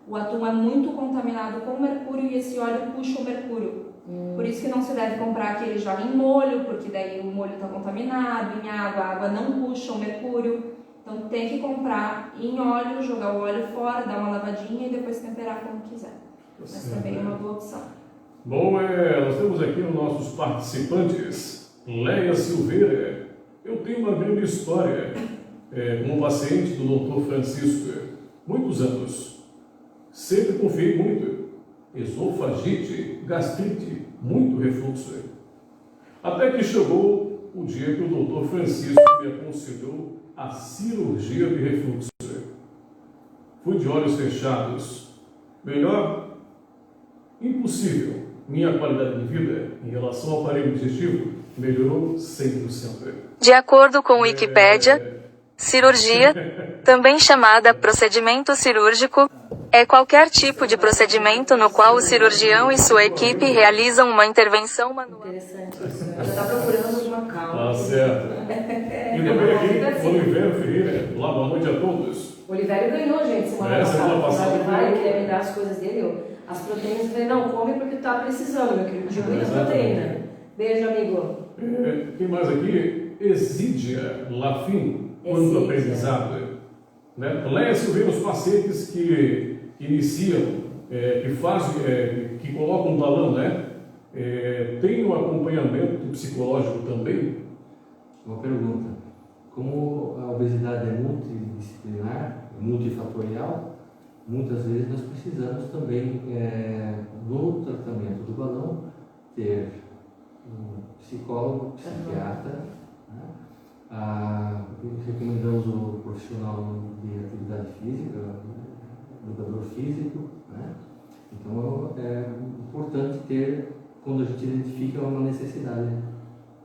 O atum é muito contaminado com mercúrio e esse óleo puxa o mercúrio. Por isso que não se deve comprar aquele já em molho, porque daí o molho está contaminado, em água, a água não puxa o mercúrio. Então tem que comprar em óleo, jogar o óleo fora, dar uma lavadinha e depois temperar como quiser. Mas também é uma boa opção. Bom, nós temos aqui os nossos participantes. Leia Silveira, eu tenho uma grande história como paciente do Dr. Francisco, muitos anos. Sempre confiei muito. Esofagite, gastrite, muito refluxo. Até que chegou o dia que o Dr. Francisco me aconselhou a cirurgia de refluxo. Fui de olhos fechados. Melhor? Impossível. Minha qualidade de vida em relação ao aparelho digestivo melhorou 100%. De acordo com Wikipédia, cirurgia, também chamada procedimento cirúrgico, É qualquer tipo de procedimento no qual o cirurgião e sua equipe realizam uma intervenção manual. Interessante isso. Já está procurando uma calma. Tá certo. E também aqui, Oliveira Ferreira, lá, boa noite a todos. O Oliveira ganhou, gente, semana Semana passada. Ele vai querer me dar as coisas dele. As proteínas, eu falei, não, come porque tu tá precisando, meu querido. Digo, e as proteínas? Beijo, amigo. Tem mais aqui, Exídia Lafim, quanto aprendizado. Né? Lécio vê os pacientes que iniciam, que colocam um balão, né? Tem um acompanhamento psicológico também? Uma pergunta. Como a obesidade é multidisciplinar, multifatorial, muitas vezes nós precisamos também, no tratamento do balão, ter um psicólogo, psiquiatra, né? Recomendamos o profissional de atividade física, educador físico, né? Então é importante ter, quando a gente identifica uma necessidade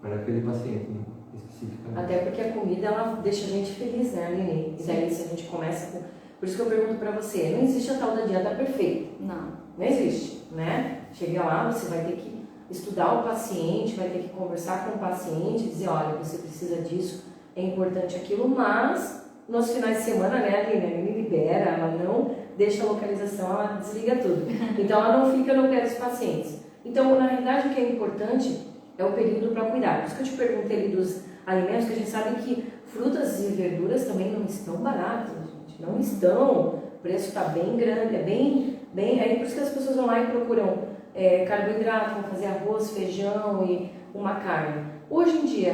para aquele paciente especificamente. Até porque a comida, ela deixa a gente feliz, né, Aline? E daí se a gente começa com... Por isso que eu pergunto para você, não existe a tal da dieta perfeita. Não existe, né? Chega lá, você vai ter que estudar o paciente, vai ter que conversar com o paciente, dizer, olha, você precisa disso, é importante aquilo, mas nos finais de semana, né, a Aline libera, ela não deixa a localização, ela desliga tudo. Então ela não fica no pé dos pacientes. Então, na realidade, o que é importante é o período para cuidar. Por isso que eu te perguntei ali dos alimentos, que a gente sabe que frutas e verduras também não estão baratas, gente. Não estão. O preço está bem grande, é bem... É por isso que as pessoas vão lá e procuram carboidrato, vão fazer arroz, feijão e uma carne. Hoje em dia,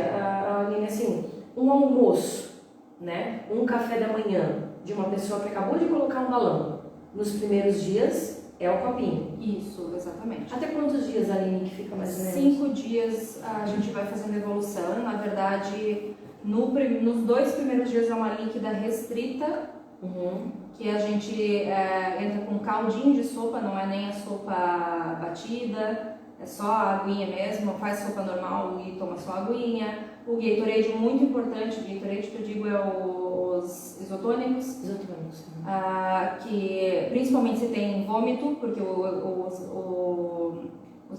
Aline, assim, um almoço, né? Um café da manhã de uma pessoa que acabou de colocar um balão, nos primeiros dias é o copinho. Isso, exatamente. Até quantos dias, Aline, que fica mais ou menos? 5 dias a gente vai fazendo evolução. Na verdade, nos 2 primeiros dias é uma líquida restrita, que a gente entra com um caldinho de sopa, não é nem a sopa batida, é só a aguinha mesmo, faz sopa normal e toma só a aguinha. O Gatorade, muito importante, o Gatorade que eu digo é os isotônicos. Que principalmente se tem vômito, porque os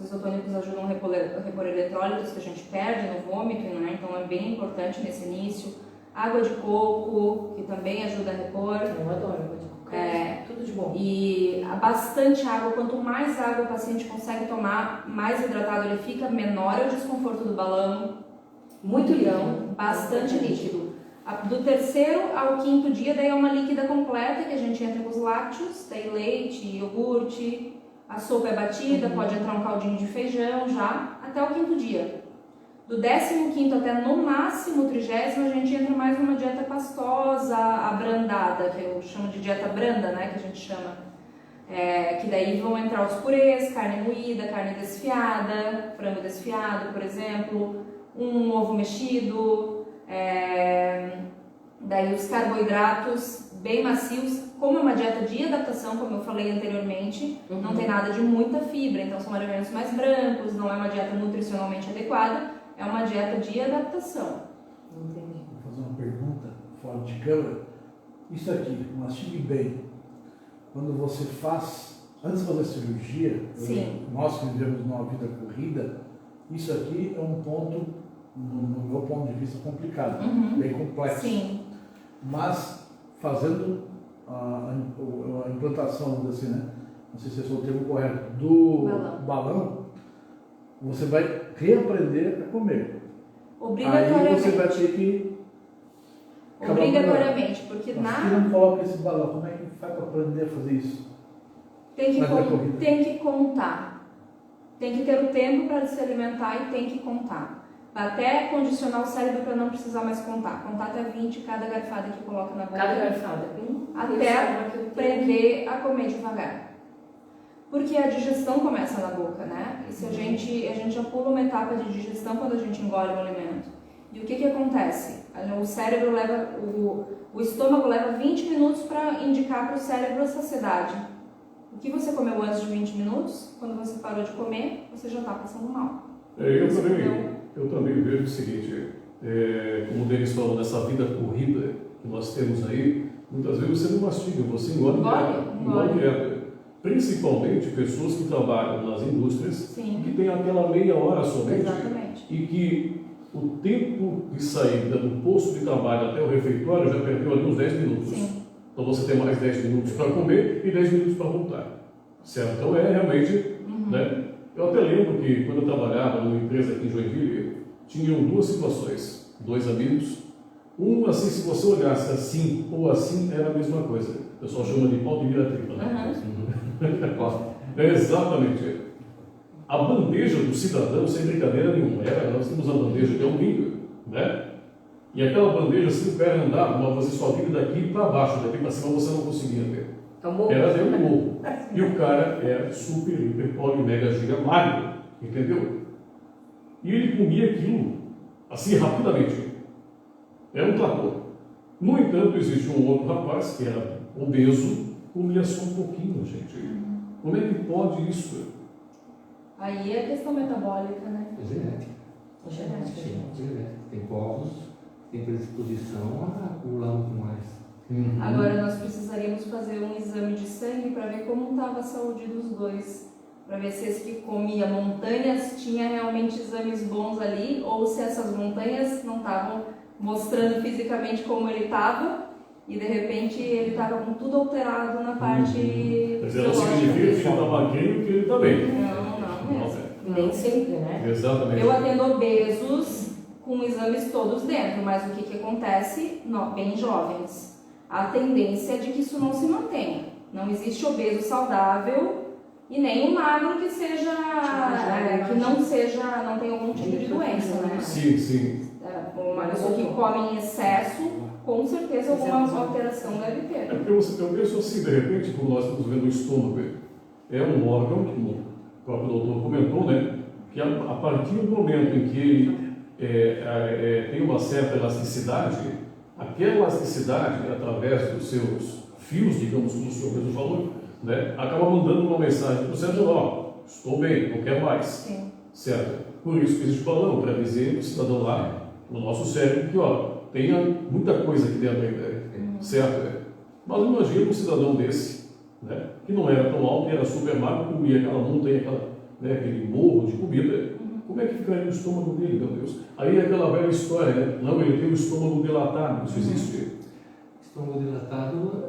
isotônicos ajudam a repor eletrólitos que a gente perde no vômito, né? Então é bem importante nesse início. Água de coco, que também ajuda a repor. Eu adoro água de coco. Tudo de bom. E bastante água. Quanto mais água o paciente consegue tomar, mais hidratado ele fica, menor é o desconforto do balão. Muito líquido. Bastante líquido. Do 3º ao 5º dia, daí é uma líquida completa, que a gente entra com os lácteos, tem leite, iogurte, a sopa é batida, pode entrar um caldinho de feijão já, até o 5º dia. Do 15º até no máximo o 30º, a gente entra mais numa dieta pastosa, abrandada, que eu chamo de dieta branda, né, que a gente chama. Que daí vão entrar os purês, carne moída, carne desfiada, frango desfiado, por exemplo, um ovo mexido, daí os carboidratos bem macios. Como é uma dieta de adaptação, como eu falei anteriormente, não tem nada de muita fibra, então são alimentos mais brancos, não é uma dieta nutricionalmente adequada, é uma dieta de adaptação. Entendi. Vou fazer uma pergunta fora de câmera. Isso aqui, mastigue bem. Quando você faz, antes de fazer cirurgia, nós que vivemos numa vida corrida, isso aqui é um ponto, no meu ponto de vista, complicado, bem complexo. Sim. Mas fazendo a implantação desse, né? Não sei se esse é o termo correto, do balão, você vai reaprender a comer. Obrigatoriamente. Aí você vai ter que... Obrigatoriamente, porque Mas se não coloca esse balão, como é que faz para aprender a fazer isso? Tem que contar. Tem que ter o tempo para se alimentar e tem que contar. Até condicionar o cérebro para não precisar mais contar. Contar até 20 cada garfada que coloca na boca. Cada garfada. Até aprender a comer devagar. Porque a digestão começa na boca, né? E se a gente já pula uma etapa de digestão quando a gente engole o alimento. E o que acontece? O cérebro leva, o estômago leva 20 minutos para indicar para o cérebro a saciedade. O que você comeu antes de 20 minutos, quando você parou de comer, você já está passando mal. Eu também vejo o seguinte, como o Denis falou, dessa vida corrida que nós temos aí, muitas vezes você não mastiga, você engole direto. Principalmente pessoas que trabalham nas indústrias, Sim. que tem aquela meia hora somente. Exatamente. E que o tempo de saída do posto de trabalho até o refeitório já perdeu ali uns 10 minutos. Sim. Então você tem mais 10 minutos para comer e 10 minutos para voltar. Certo? Então é realmente, né? Eu até lembro que quando eu trabalhava numa empresa aqui em Joinville, tinham duas situações, dois amigos. Um, assim, se você olhasse assim ou assim, era a mesma coisa. O pessoal chama de pau de vira-tripa, né? Exatamente. A bandeja do cidadão, sem brincadeira nenhuma, nós temos a bandeja de alumínio, né? E aquela bandeja, se o pé andava, você só vira daqui para baixo, daqui para cima você não conseguia ver. Era dentro do morro. E o cara era super, hiper, poli, mega, giga, magro, entendeu? E ele comia aquilo, assim, rapidamente. Era um trator. No entanto, existe um outro rapaz que era obeso, comia só um pouquinho, gente. Como é que pode isso? Aí é questão metabólica, né? É genética. Sim, genética. Tem povos que têm predisposição a acumular muito mais. Agora nós precisaríamos fazer um exame de sangue para ver como estava a saúde dos dois. Para ver se esse que comia montanhas tinha realmente exames bons ali, ou se essas montanhas não estavam mostrando fisicamente como ele estava, e de repente ele estava com tudo alterado na parte. Mas não significa que ele está magrinho que ele está bem. Não mesmo. Nem sempre, né? Exatamente. Eu atendo obesos com exames todos dentro, mas o que acontece? Bem jovens. A tendência é de que isso não se mantenha. Não existe obeso saudável e nem um magro que seja, não tenha algum tipo de doença, né? Sim, sim. Uma pessoa que come em excesso, com certeza alguma alteração deve ter. É porque eu penso assim, de repente, como nós estamos vendo o estômago, é um órgão, como o próprio doutor comentou, né? Que a partir do momento em que ele tem uma certa elasticidade, aquela elasticidade, através dos seus fios, digamos, como o senhor mesmo falou, né, acaba mandando uma mensagem para o cérebro: ó, estou bem, não quero mais. Sim. Certo? Por isso que existe balão, para dizer para o cidadão lá, no nosso cérebro, que ó, tenha muita coisa aqui dentro ainda, certo? Mas imagina um cidadão desse, né, que não era tão alto, era super magro, comia aquela montanha, aquele morro de comida. Como é que ficaria o estômago dele, meu Deus? Aí é aquela velha história, né? Não, ele tem o estômago dilatado, isso existe. Estômago dilatado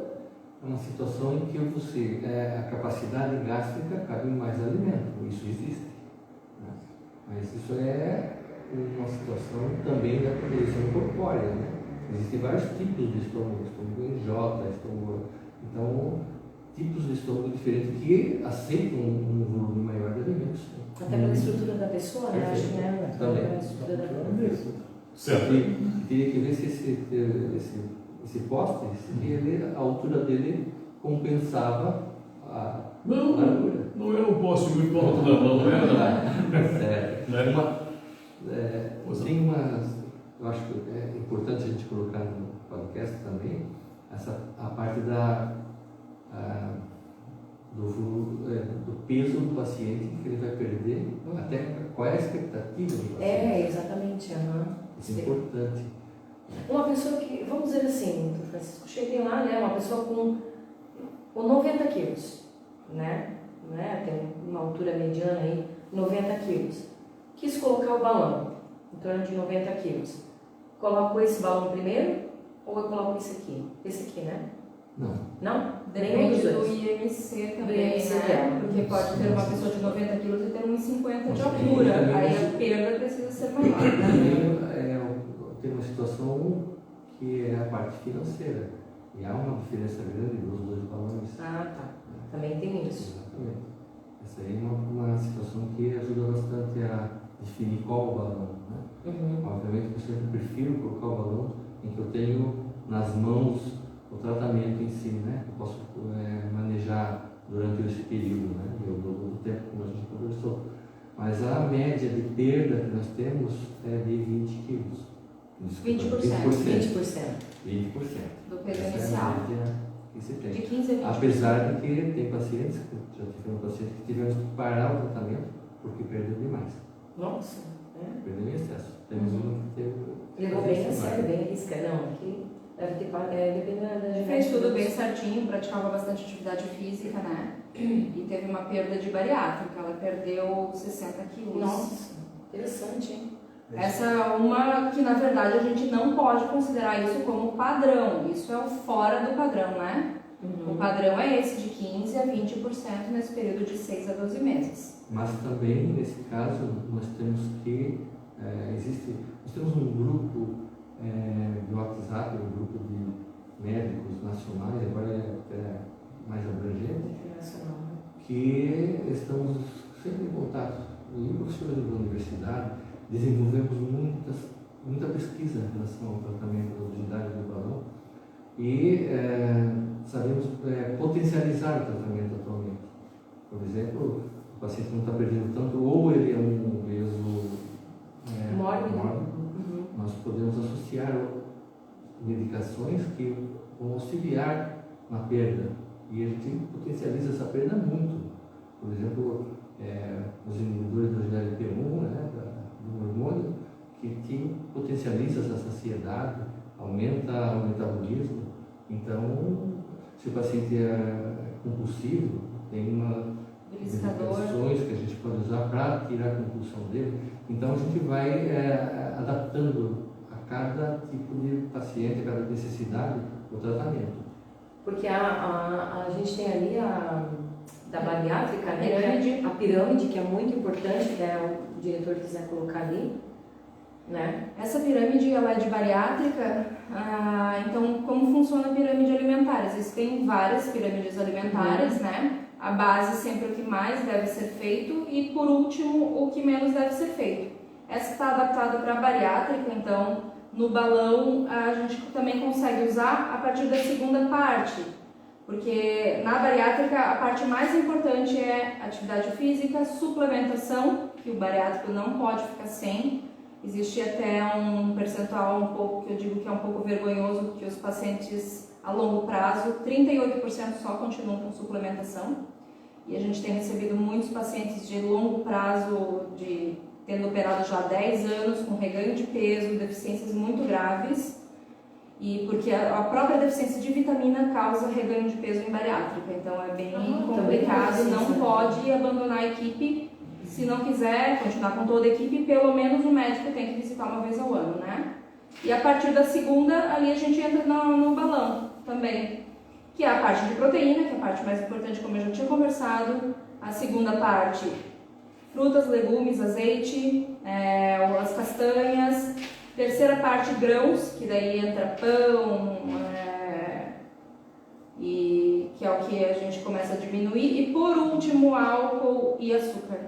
é uma situação em que a capacidade gástrica cabe mais alimento, isso existe. Né? Mas isso é uma situação também da condição corpórea, né? Existem vários tipos de estômago em J, então tipos de estômago diferentes que aceitam um volume maior de alimentos. Até pela estrutura da pessoa, né? Acho que né? Também. Pela estrutura da pessoa. Certo. E teria que ver se esse poste, a altura dele compensava a largura. Não era um poste muito alto, não era nada. Tem eu acho que é importante a gente colocar no podcast também, a parte do peso do paciente que ele vai perder, até qual é a expectativa do paciente. Exatamente. Isso é importante. Uma pessoa que, vamos dizer assim, Francisco, cheguei lá, né, uma pessoa com 90 quilos, né, tem uma altura mediana aí, 90 quilos. Quis colocar o balão, em torno de 90 quilos. Coloco esse balão primeiro ou eu coloco esse aqui? Esse aqui, né? Não? Nenhum dos Depende do dois. IMC também, Do IMC né? dela. Porque pode ter uma pessoa de 90 quilos e ter 1,50 de altura. Aí a perda precisa ser maior. Tem uma situação que é a parte financeira. E há uma diferença grande dos dois balões. Ah, tá. Também tem isso. Exatamente. Essa aí é uma situação que ajuda bastante a definir qual o balão. Né? Obviamente, eu sempre prefiro colocar o balão em que eu tenho nas mãos o tratamento em si, né? Eu posso manejar durante esse período, né? Do tempo como a gente conversou. Mas a média de perda que nós temos é de 20 quilos. 20%. 20%. Do peso Essa inicial. é a média que se tem. De 15 a 20%. Apesar de que tem pacientes, já tivemos pacientes que tivemos que parar o tratamento porque perdeu demais. Nossa. Perdeu em excesso. Temos um que teve. Levou bem a sério, bem arriscado. Não, aqui Deve ter, dependendo da Fez tudo bem certinho, praticava bastante atividade física, né? E teve uma perda de bariátrica, ela perdeu 60 quilos. Nossa, interessante, hein? Essa é uma que, na verdade, a gente não pode considerar isso como padrão. Isso é o fora do padrão, né? O padrão é esse, de 15% a 20% nesse período de 6 a 12 meses. Mas também, nesse caso, nós temos que, nós temos um grupo de WhatsApp, um grupo de médicos nacionais, agora é mais abrangente, Internacional, né? que estamos sempre em contato. E professores da universidade desenvolvemos muita pesquisa em relação ao tratamento da obesidade do balão e sabemos potencializar o tratamento atualmente. Por exemplo, o paciente não está perdendo tanto, ou ele é um peso mórbido, nós podemos associar medicações que vão auxiliar na perda e a gente potencializa essa perda muito. Por exemplo, os inibidores do GLP-1, né, do hormônio, que potencializa essa saciedade, aumenta o metabolismo. Então, se o paciente é compulsivo, tem medicações que a gente pode usar para tirar a compulsão dele. Então, a gente vai adaptando a cada tipo de paciente, a cada necessidade, o tratamento. Porque a gente tem ali da bariátrica, Pirâmide. A pirâmide, que é muito importante, né? O diretor quiser colocar ali, né? Essa pirâmide, ela é de bariátrica, então como funciona a pirâmide alimentar? Existem várias pirâmides alimentares, né? A base sempre é o que mais deve ser feito e, por último, o que menos deve ser feito. Essa está adaptada para a bariátrica, então no balão a gente também consegue usar a partir da segunda parte, porque na bariátrica a parte mais importante é atividade física, suplementação, que o bariátrico não pode ficar sem. Existe até um percentual um pouco, que eu digo que é um pouco vergonhoso, que os pacientes a longo prazo, 38% só continuam com suplementação. E a gente tem recebido muitos pacientes de longo prazo, tendo operado já há 10 anos, com reganho de peso, deficiências muito graves. E porque a própria deficiência de vitamina causa reganho de peso em bariátrica. Então é bem complicado, não pode abandonar a equipe. Se não quiser continuar com toda a equipe, pelo menos o médico tem que visitar uma vez ao ano, né? E a partir da segunda, ali a gente entra no balão também, que é a parte de proteína, que é a parte mais importante, como eu já tinha conversado. A segunda parte, frutas, legumes, azeite, as castanhas. Terceira parte, grãos, que daí entra pão, e que é o que a gente começa a diminuir. E por último, álcool e açúcar,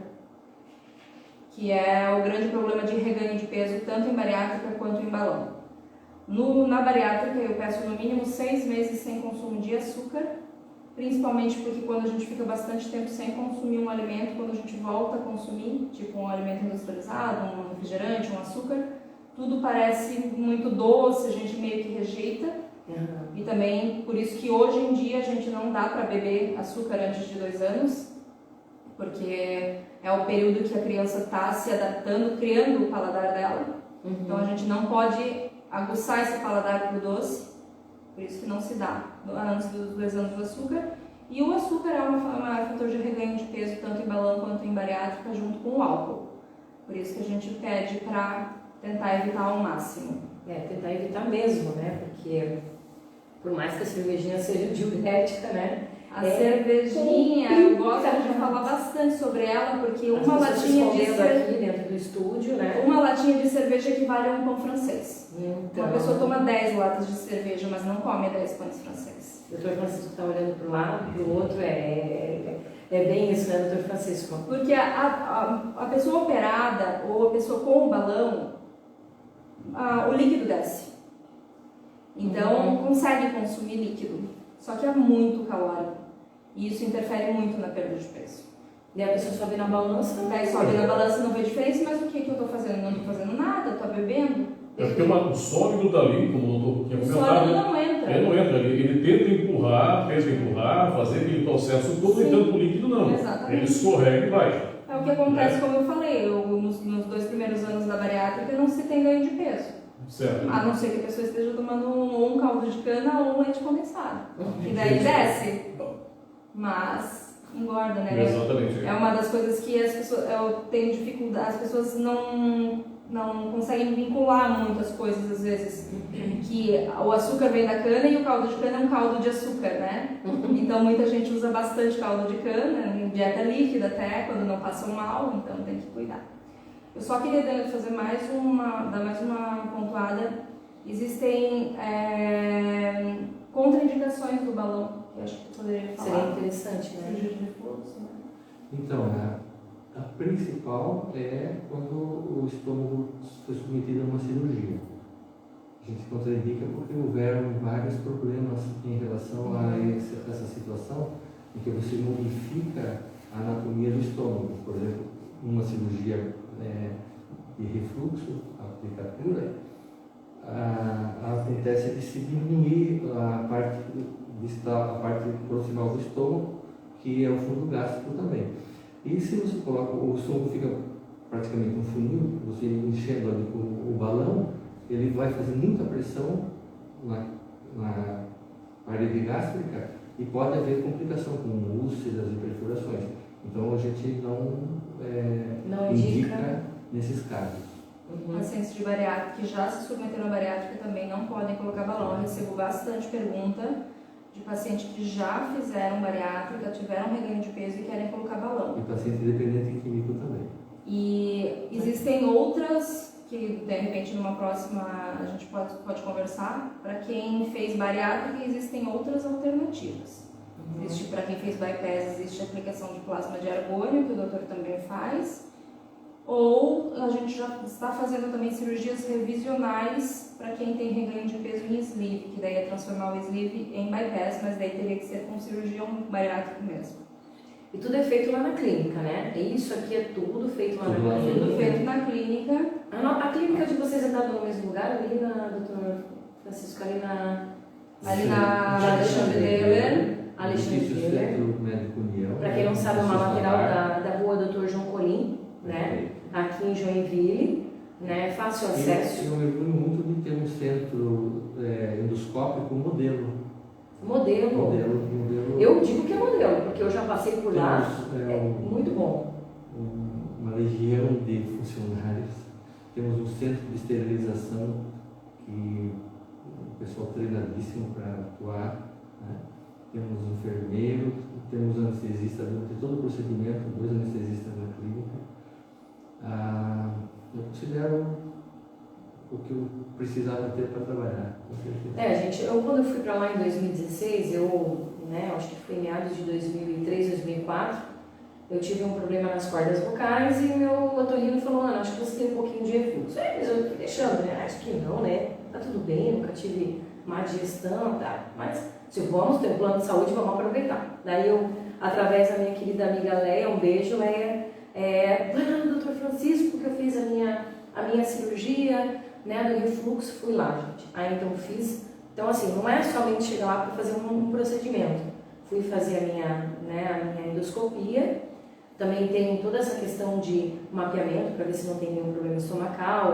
que é o grande problema de reganho de peso, tanto em bariátrica quanto em balão. Na bariátrica eu peço no mínimo 6 meses sem consumo de açúcar, principalmente porque quando a gente fica bastante tempo sem consumir um alimento, quando a gente volta a consumir, tipo um alimento industrializado, um refrigerante, um açúcar, tudo parece muito doce, a gente meio que rejeita. E também por isso que hoje em dia a gente não dá para beber açúcar antes de 2 anos, porque é o período que a criança está se adaptando, criando o paladar dela. Então a gente não pode aguçar esse paladar para o doce, por isso que não se dá antes dos 2 anos do açúcar. E o açúcar é um fator de reganho de peso tanto em balão quanto em bariátrica, junto com o álcool. Por isso que a gente pede para tentar evitar ao máximo. Tentar evitar mesmo, né? Porque por mais que a cervejinha seja diurética, né? A cervejinha, eu gosto de falar bastante sobre ela, porque uma latinha de cerveja aqui dentro do estúdio, né? Uma latinha de cerveja equivale a um pão francês. Então, uma pessoa toma 10 latas de cerveja, mas não come 10 pães franceses. O doutor Francisco está olhando para um lado, para o outro, é bem isso, né, doutor Francisco? Porque a pessoa operada ou a pessoa com o balão, o líquido desce. Então, consegue consumir líquido, só que é muito calórico. E isso interfere muito na perda de peso. E a pessoa sobe na balança? Daí sobe na balança e não vê diferença, mas o que eu estou fazendo? Não estou fazendo nada, estou bebendo. É porque o sólido dali, como o doutor tinha O comentado, sólido não entra. Ele não entra, ele tenta empurrar, fazer aquele processo todo, e tanto o líquido não. Exatamente. Ele escorrega e vai. É o que acontece, como eu falei, nos 2 primeiros anos da bariátrica não se tem ganho de peso. Certo. A não ser que a pessoa esteja tomando ou um caldo de cana ou um leite condensado. E daí desce. Mas engorda, né? Exatamente. É uma das coisas que as pessoas, eu tenho dificuldade, as pessoas não conseguem vincular muito as coisas às vezes, que o açúcar vem da cana e o caldo de cana é um caldo de açúcar, né? Então muita gente usa bastante caldo de cana, em dieta líquida até, quando não passam mal, então tem que cuidar. Eu só queria fazer dar mais uma pontuada. Existem contraindicações do balão, que eu acho que eu poderia falar. Seria interessante, né? Cirurgia de refluxo, né? Então, a principal é quando o estômago foi submetido a uma cirurgia. A gente contraindica porque houveram vários problemas em relação a essa situação em que você modifica a anatomia do estômago. Por exemplo, uma cirurgia de refluxo, a aplicatura, acontece de se diminuir a parte proximal do estômago, que é o fundo gástrico também. E se você coloca, o estômago fica praticamente um funil, você enchendo ali com o balão, ele vai fazer muita pressão na parede gástrica e pode haver complicação com úlceras e perfurações. Então a gente não indica nesses casos. Pacientes de bariátrica que já se submeteram à bariátrica também não podem colocar balão. Eu recebo bastante pergunta de pacientes que já fizeram bariátrica, tiveram reganho de peso e querem colocar balão. E paciente dependente químico também. E existem outras que de repente numa próxima a gente pode conversar. Para quem fez bariátrica existem outras alternativas. Existe, para quem fez bypass, existe a aplicação de plasma de argônio, que o doutor também faz. Ou a gente já está fazendo também cirurgias revisionais para quem tem reganho de peso em sleeve, que daí é transformar o sleeve em bypass, mas daí teria que ser com cirurgião bariátrico mesmo. E tudo é feito lá na clínica, né? Isso aqui é tudo feito lá na clínica. Tudo feito na clínica. A clínica de vocês está no mesmo lugar, ali na doutor Francisco, ali na Alexandre Deller. Alexandre Deller. Para quem não sabe, é uma lateral da rua Dr. João Colim, né? Aqui em Joinville, né? Fácil acesso. Eu me orgulho muito de ter um centro endoscópico modelo. Modelo. Eu digo que é modelo, porque eu já passei por lá. Muito bom. Uma legião de funcionários. Temos um centro de esterilização que o pessoal treinadíssimo para atuar. Né? Temos enfermeiro, temos anestesista durante todo o procedimento, 2 anestesistas na clínica. Eu considero o que eu precisava ter para trabalhar, com certeza. Eu quando eu fui para lá em 2016, acho que foi em meados de 2003, 2004, eu tive um problema nas cordas vocais e meu otorrino falou, Ana, acho que você tem um pouquinho de refluxo. Mas eu fui deixando, né? Acho que não, né? Tá tudo bem, nunca tive má digestão, tá? Mas se vamos ter um plano de saúde, vamos aproveitar. Daí eu, através da minha querida amiga Leia, um beijo, Leia, vai lá no Dr. Francisco, porque eu fiz a minha cirurgia, né, do refluxo, fui lá, gente. Aí então fiz. Então assim, não é somente chegar lá para fazer um procedimento. Fui fazer a minha endoscopia. Também tem toda essa questão de mapeamento para ver se não tem nenhum problema estomacal.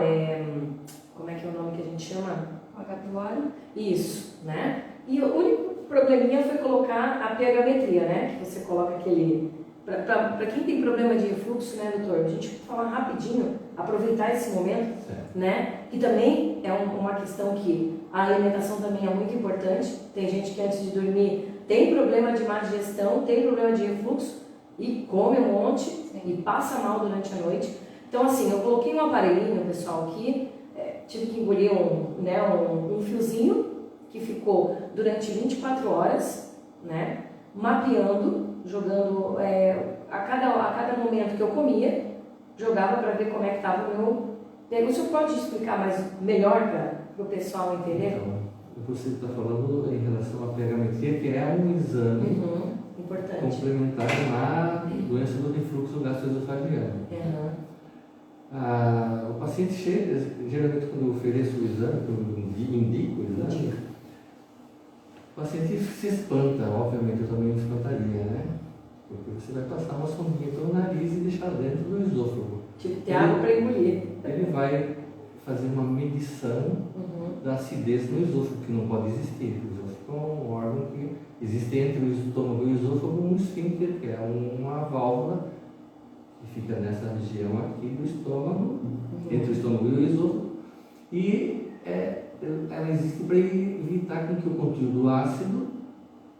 Como é que é o nome que a gente chama? H. pylori. Isso, né? E o único probleminha foi colocar a pH-metria, né? Que você coloca aquele... Para quem tem problema de refluxo, né, doutor? A gente falar rapidinho, aproveitar esse momento, né? Que também é uma questão que a alimentação também é muito importante. Tem gente que antes de dormir tem problema de má digestão, tem problema de refluxo e come um monte e passa mal durante a noite. Então, assim, eu coloquei um aparelhinho, pessoal, aqui, tive que engolir um fiozinho que ficou durante 24 horas, né? Mapeando, jogando a cada momento que eu comia, jogava para ver como é que estava o meu... O senhor pode explicar melhor para o pessoal entender? Então, você está falando em relação à pH-metria, que é um exame importante, complementar na doença do refluxo gastroesofágico. O paciente chega, geralmente quando eu ofereço o exame, quando eu indico o exame, o paciente se espanta, obviamente eu também me espantaria, né? Porque você vai passar uma sondinha pelo nariz e deixar dentro do esôfago. Tipo, ter água para engolir. Ele vai fazer uma medição da acidez no esôfago, que não pode existir. O esôfago é um órgão que existe entre o estômago e o esôfago um esfíncter, que é uma válvula que fica nessa região aqui do estômago, entre o estômago e o esôfago, e ela existe para evitar que o conteúdo ácido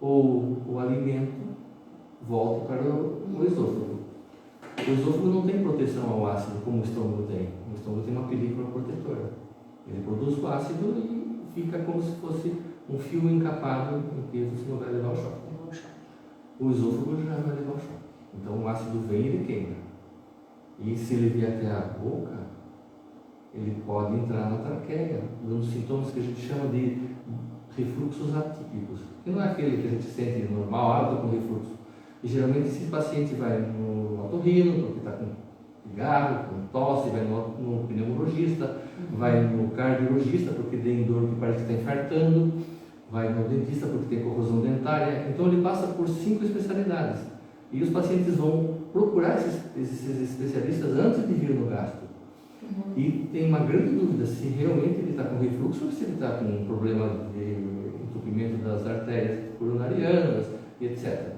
ou o alimento volte para o esôfago. O esôfago não tem proteção ao ácido como o estômago tem. O estômago tem uma película protetora. Ele produz o ácido e fica como se fosse um fio encapado em que você não vai levar o choque. O esôfago já vai levar o choque. Então o ácido vem e ele queima. E se ele vier até a boca, ele pode entrar na traqueia, dando sintomas que a gente chama de refluxos atípicos. Que não é aquele que a gente sente normal, estou com refluxo. E geralmente esse paciente vai no otorrino, porque está com cigarro, com tosse, vai no pneumologista, vai no cardiologista, porque tem dor que parece que está infartando, vai no dentista porque tem corrosão dentária. Então ele passa por 5 especialidades. E os pacientes vão procurar esses especialistas antes de vir no gastro. E tem uma grande dúvida se realmente ele está com refluxo ou se ele está com um problema de entupimento das artérias coronarianas e etc.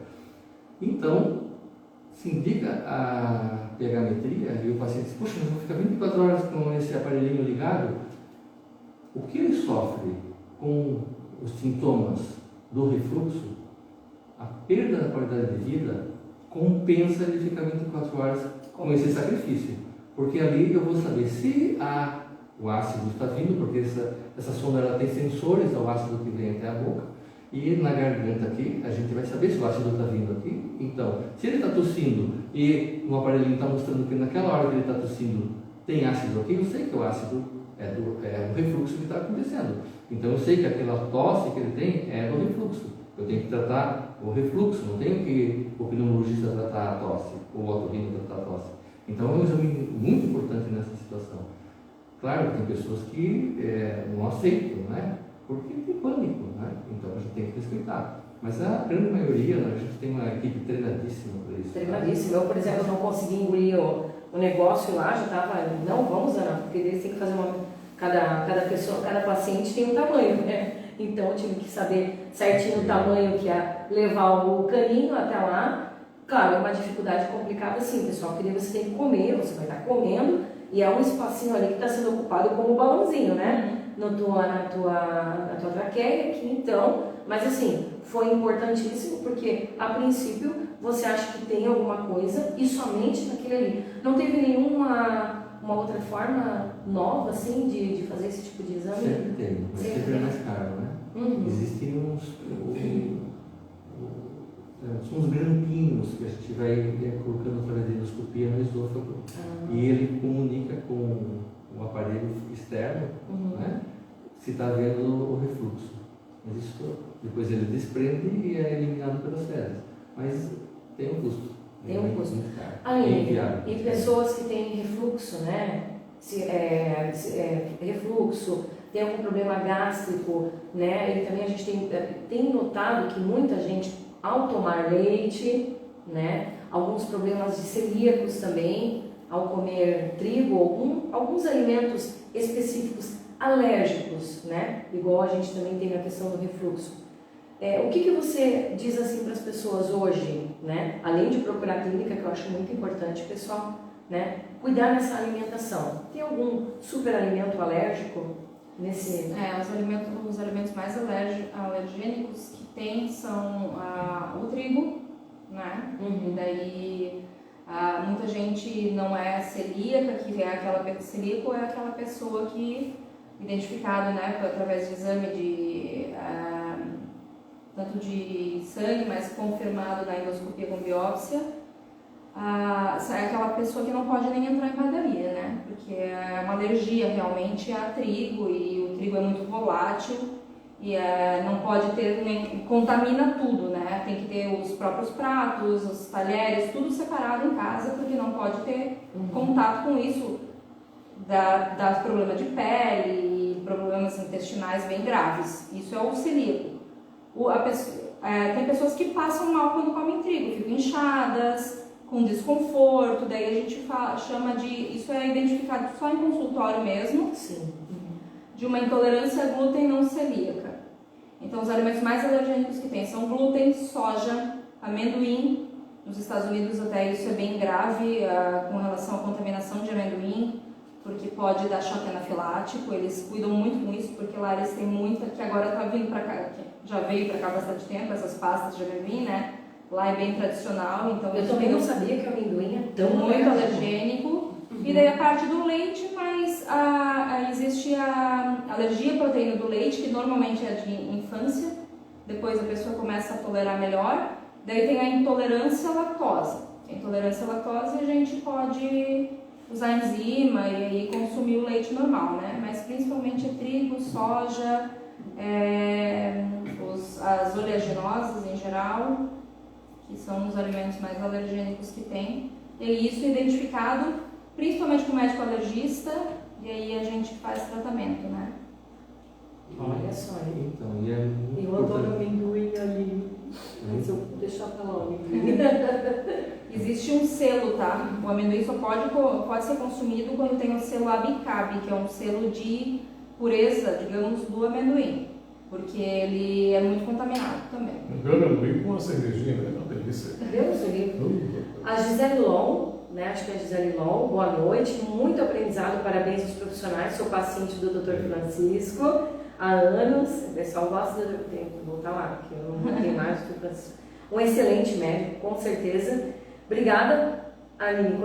Então, se indica a pH-metria e o paciente diz, poxa, eu vou ficar 24 horas com esse aparelhinho ligado. O que ele sofre com os sintomas do refluxo, a perda da qualidade de vida compensa ele ficar 24 horas com esse sacrifício. Porque ali eu vou saber se o ácido está vindo, porque essa sonda ela tem sensores ao ácido que vem até a boca. E na garganta aqui, a gente vai saber se o ácido está vindo aqui. Então, se ele está tossindo e o aparelhinho está mostrando que naquela hora que ele está tossindo tem ácido aqui, eu sei que o ácido é o refluxo que está acontecendo. Então, eu sei que aquela tosse que ele tem é do refluxo. Eu tenho que tratar o refluxo, não tenho que o pneumologista tratar a tosse, ou o otorrino tratar a tosse. Então, é um exame muito importante nessa situação. Claro que tem pessoas que não aceitam, né? Porque tem pânico, né? Então a gente tem que respeitar. Mas a grande maioria, né, a gente tem uma equipe treinadíssima para isso. Treinadíssima. Eu, por exemplo, não consegui engolir o negócio lá, já estava, não, vamos, Ana, porque eles têm que fazer cada pessoa, cada paciente tem um tamanho, né? Então eu tive que saber certinho o tamanho que ia levar o caninho até lá. Claro, é uma dificuldade complicada sim, pessoal, porque você tem que comer, você vai estar comendo, e é um espacinho ali que está sendo ocupado como um balãozinho, né? Na tua traqueia aqui, então, mas assim, foi importantíssimo porque a princípio você acha que tem alguma coisa e somente naquele ali. Não teve nenhuma outra forma nova assim de fazer esse tipo de exame? Sempre tem, mas sempre é mais caro, né? Existem uns grampinhos que a gente vai colocando através da endoscopia no esôfago e ele comunica com o aparelho externo, né? Se está vendo o refluxo. Mas isso depois ele desprende e é eliminado pelas fezes. Mas tem um custo. Tem um custo. E pessoas que têm refluxo, né? Refluxo, tem algum problema gástrico, né? E também a gente tem notado que muita gente, ao tomar leite, né? Alguns problemas de celíacos também, ao comer trigo, alguns alimentos específicos alérgicos, né? Igual a gente também tem a questão do refluxo. O que você diz assim para as pessoas hoje, né? Além de procurar a clínica, que eu acho muito importante, pessoal, né? Cuidar dessa alimentação. Tem algum superalimento alérgico nesse? Os alimentos mais alergênicos que tem são o trigo, né? E daí muita gente não é celíaca, que é celíaco é aquela pessoa que identificado, né, através de exame tanto de sangue, mas confirmado na endoscopia com biópsia, é aquela pessoa que não pode nem entrar em padaria, né, porque é uma alergia realmente a trigo e o trigo é muito volátil e não pode ter nem contamina tudo, né, tem que ter os próprios pratos, os talheres, tudo separado em casa porque não pode ter contato com isso. Dá problema de pele e problemas intestinais bem graves. Isso é o celíaco. Tem pessoas que passam mal quando comem trigo, ficam inchadas, com desconforto, daí a gente chama de, isso é identificado só em consultório mesmo, Sim. de uma intolerância a glúten não celíaca. Então os alimentos mais alergênicos que tem são glúten, soja, amendoim. Nos Estados Unidos até isso é bem grave com relação à contaminação de amendoim, porque pode dar choque anafilático. Eles cuidam muito com isso, porque lá eles têm muita, que agora está vindo para cá, que já veio para cá há bastante tempo, essas pastas de amendoim, né? Lá é bem tradicional, então Eu eles também não cuidam sabia que o amendoim é tão muito alérgico. alergênico. E daí a parte do leite, mas existe a alergia à proteína do leite, que normalmente é de infância, depois a pessoa começa a tolerar melhor. Daí tem a intolerância à lactose. A intolerância à lactose a gente pode usar enzima e aí consumir o leite normal, né? Mas principalmente é trigo, soja, as oleaginosas em geral, que são os alimentos mais alergênicos que tem. E isso é identificado principalmente com o médico alergista, e aí a gente faz tratamento, né? Olha só, hein? Então, e é muito Eu adoro importante. amendoim ali. Mas eu vou deixar pra lá o amendoim. Existe um selo, tá? O amendoim só pode ser consumido quando tem o selo ABICAB, que é um selo de pureza, digamos, do amendoim, porque ele é muito contaminado também. Eu amendoim com uma cervejinha, né? Uma delícia. Deus o livre. A Gisele Long, né? Acho que é a Gisele Long, boa noite, muito aprendizado, parabéns aos profissionais, sou paciente do Dr. Francisco há anos, o pessoal gosta de tenho que voltar lá, porque eu não tenho mais do Dr. Francisco. Um excelente médico, com certeza. Obrigada, Aline,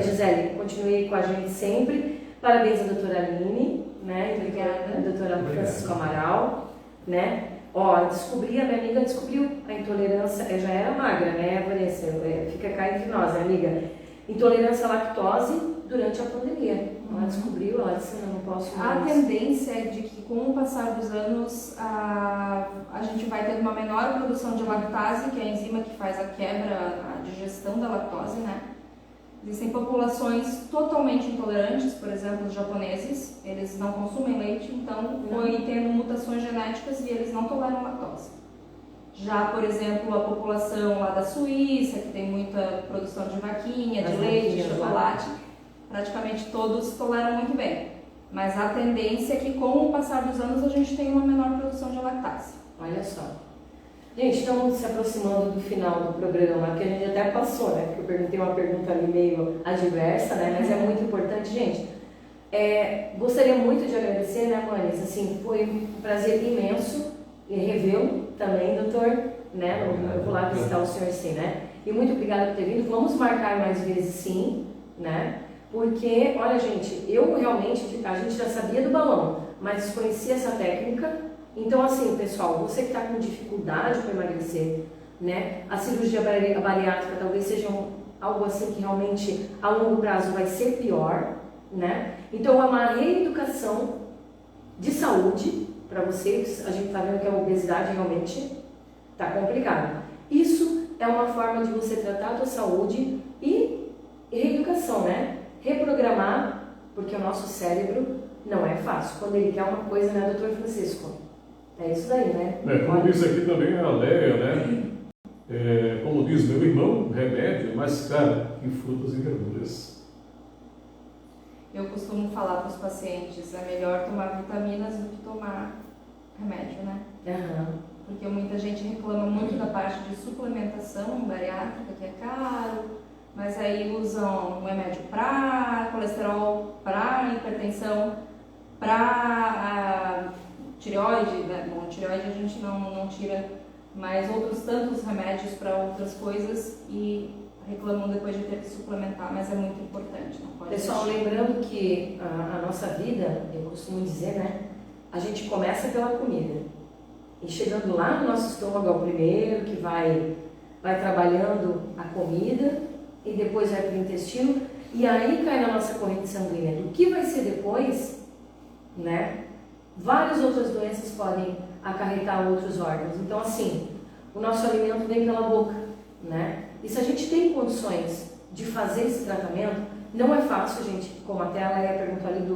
Gisele, continue com a gente sempre. Parabéns à doutora Aline, né? Obrigada. A doutora Obrigado. Francisco Amaral, né? Ó, a minha amiga descobriu a intolerância, já era magra, né, Vanessa? Fica cá entre nós, né, amiga? Intolerância à lactose durante a pandemia. Ela descobriu, ela disse, não posso mais. A tendência é de que com o passar dos anos a gente vai ter uma menor produção de lactase, que é a enzima que faz a quebra, a digestão da lactose, né? Existem populações totalmente intolerantes, por exemplo, os japoneses, eles não consumem leite, então foi tendo mutações genéticas e eles não toleram lactose. Já, por exemplo, a população lá da Suíça, que tem muita produção de vaquinha, de leite, de chocolate, praticamente todos toleram muito bem. Mas a tendência é que com o passar dos anos a gente tem uma menor produção de lactase. Olha só. Gente, estamos se aproximando do final do programa, que a gente até passou, né? Porque eu perguntei uma pergunta ali meio adversa, né? Mas é muito importante, gente. Gostaria muito de agradecer, né, Manis? Assim, foi um prazer imenso e revê-lo também, doutor, né? Eu vou lá visitar o senhor sim, né? E muito obrigada por ter vindo. Vamos marcar mais vezes sim, né? Porque, olha, gente, eu realmente, a gente já sabia do balão, mas desconhecia essa técnica. Então, assim, pessoal, você que está com dificuldade para emagrecer, né? A cirurgia bariátrica talvez seja algo assim que realmente a longo prazo vai ser pior, né? Então, é uma reeducação de saúde para vocês. A gente está vendo que a obesidade realmente está complicada. Isso é uma forma de você tratar a tua saúde e reeducação, né? Reprogramar, porque o nosso cérebro não é fácil. Quando ele quer uma coisa, né, doutor Francisco? É isso daí, né? Como disse aqui também a Léia, né? Como diz meu irmão, remédio é mais caro que frutas e verduras. Eu costumo falar para os pacientes, é melhor tomar vitaminas do que tomar remédio, né? Porque muita gente reclama muito da parte de suplementação bariátrica, que é caro, mas aí usam um remédio para colesterol, para hipertensão, para tireoide, né? Bom, tireoide a gente não tira, mas outros tantos remédios para outras coisas e reclamam depois de ter que suplementar, mas é muito importante. Não pode Pessoal, deixar. lembrando que a nossa vida, eu costumo dizer, né? A gente começa pela comida. E chegando lá no nosso estômago é o primeiro que vai trabalhando a comida e depois vai para o intestino e aí cai na nossa corrente sanguínea. Do que vai ser depois, né? Várias outras doenças podem acarretar outros órgãos. Então, assim, o nosso alimento vem pela boca, né? E se a gente tem condições de fazer esse tratamento, não é fácil, gente, como até a Leia perguntou ali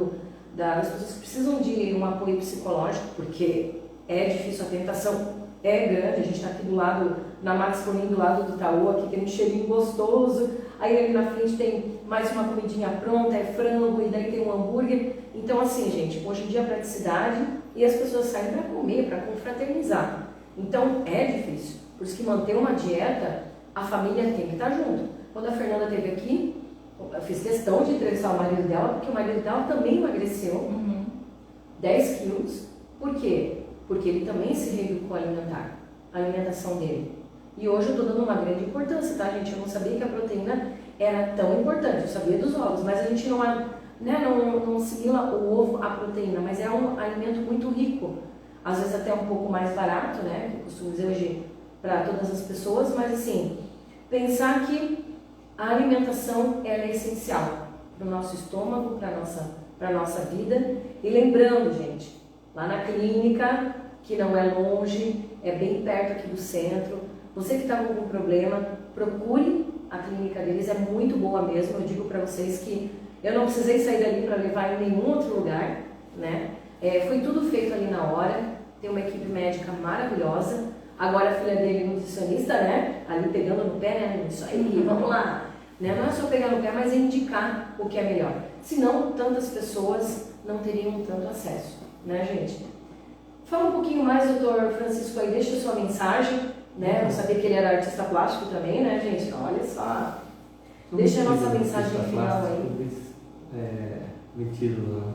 das pessoas que precisam de um apoio psicológico, porque é difícil, a tentação é grande, a gente está aqui do lado, na Max Fonin, do lado do Itaú, aqui tem um cheirinho gostoso, aí ali na frente tem mais uma comidinha pronta, é frango, e daí tem um hambúrguer. Então assim, gente, hoje em dia é praticidade e as pessoas saem para comer, para confraternizar. Então é difícil, por isso que manter uma dieta, a família tem que estar junto. Quando a Fernanda esteve aqui, eu fiz questão de entrevistar o marido dela, porque o marido dela também emagreceu 10 quilos. Por quê? Porque ele também se reeducou a alimentar, a alimentação dele. E hoje eu estou dando uma grande importância, tá, gente? Eu não sabia que a proteína era tão importante, eu sabia dos ovos, mas a gente não assimila o ovo à proteína, mas é um alimento muito rico. Às vezes até um pouco mais barato, né? Que eu costumo dizer hoje para todas as pessoas, mas assim, pensar que a alimentação ela é essencial para o nosso estômago, para a nossa vida. E lembrando, gente, lá na clínica, que não é longe, é bem perto aqui do centro. Você que está com algum problema, procure a clínica deles, é muito boa mesmo. Eu digo para vocês que eu não precisei sair dali para levar em nenhum outro lugar, né? Foi tudo feito ali na hora, tem uma equipe médica maravilhosa. Agora a filha dele é nutricionista, né? Ali pegando no pé, né? Isso aí, vamos lá. Né? Não é só pegar no pé, mas é indicar o que é melhor. Senão, tantas pessoas não teriam tanto acesso, né, gente? Fala um pouquinho mais, doutor Francisco, aí, deixa a sua mensagem, né? Eu sabia que ele era artista plástico também, né, gente? Olha só. Deixa a nossa mensagem final aí. Metido.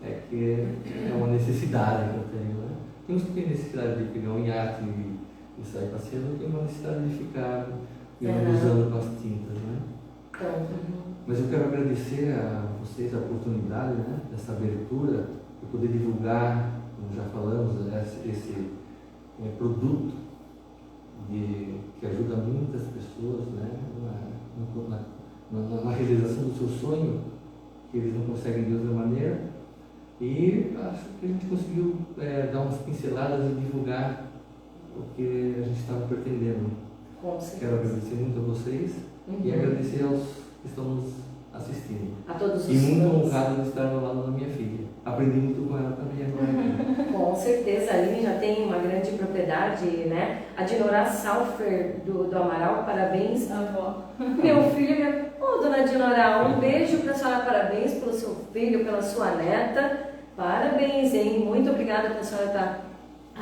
É que é uma necessidade que eu tenho, né? Temos que ter necessidade de pegar um iate e sair passeando, tem uma necessidade de ficar usando com as tintas, né? Então, Mas eu quero agradecer a vocês a oportunidade, né, dessa abertura, de poder divulgar, como já falamos, esse produto que ajuda muitas pessoas, né, na realização do seu sonho, que eles não conseguem de outra maneira. E acho que a gente conseguiu dar umas pinceladas e divulgar o que a gente estava pretendendo. Quero agradecer muito a vocês e agradecer aos que estão nos assistindo. A todos os E muito honrado de estar ao lado da minha filha. Aprendi muito com ela também agora. Com certeza, a Aline já tem uma grande propriedade, né? A Dinorá Salfer do Amaral, parabéns. Avó. Meu filho, dona Dinorá, um beijo para a senhora, parabéns pelo seu filho, pela sua neta. Parabéns, hein? Muito obrigada por a senhora estar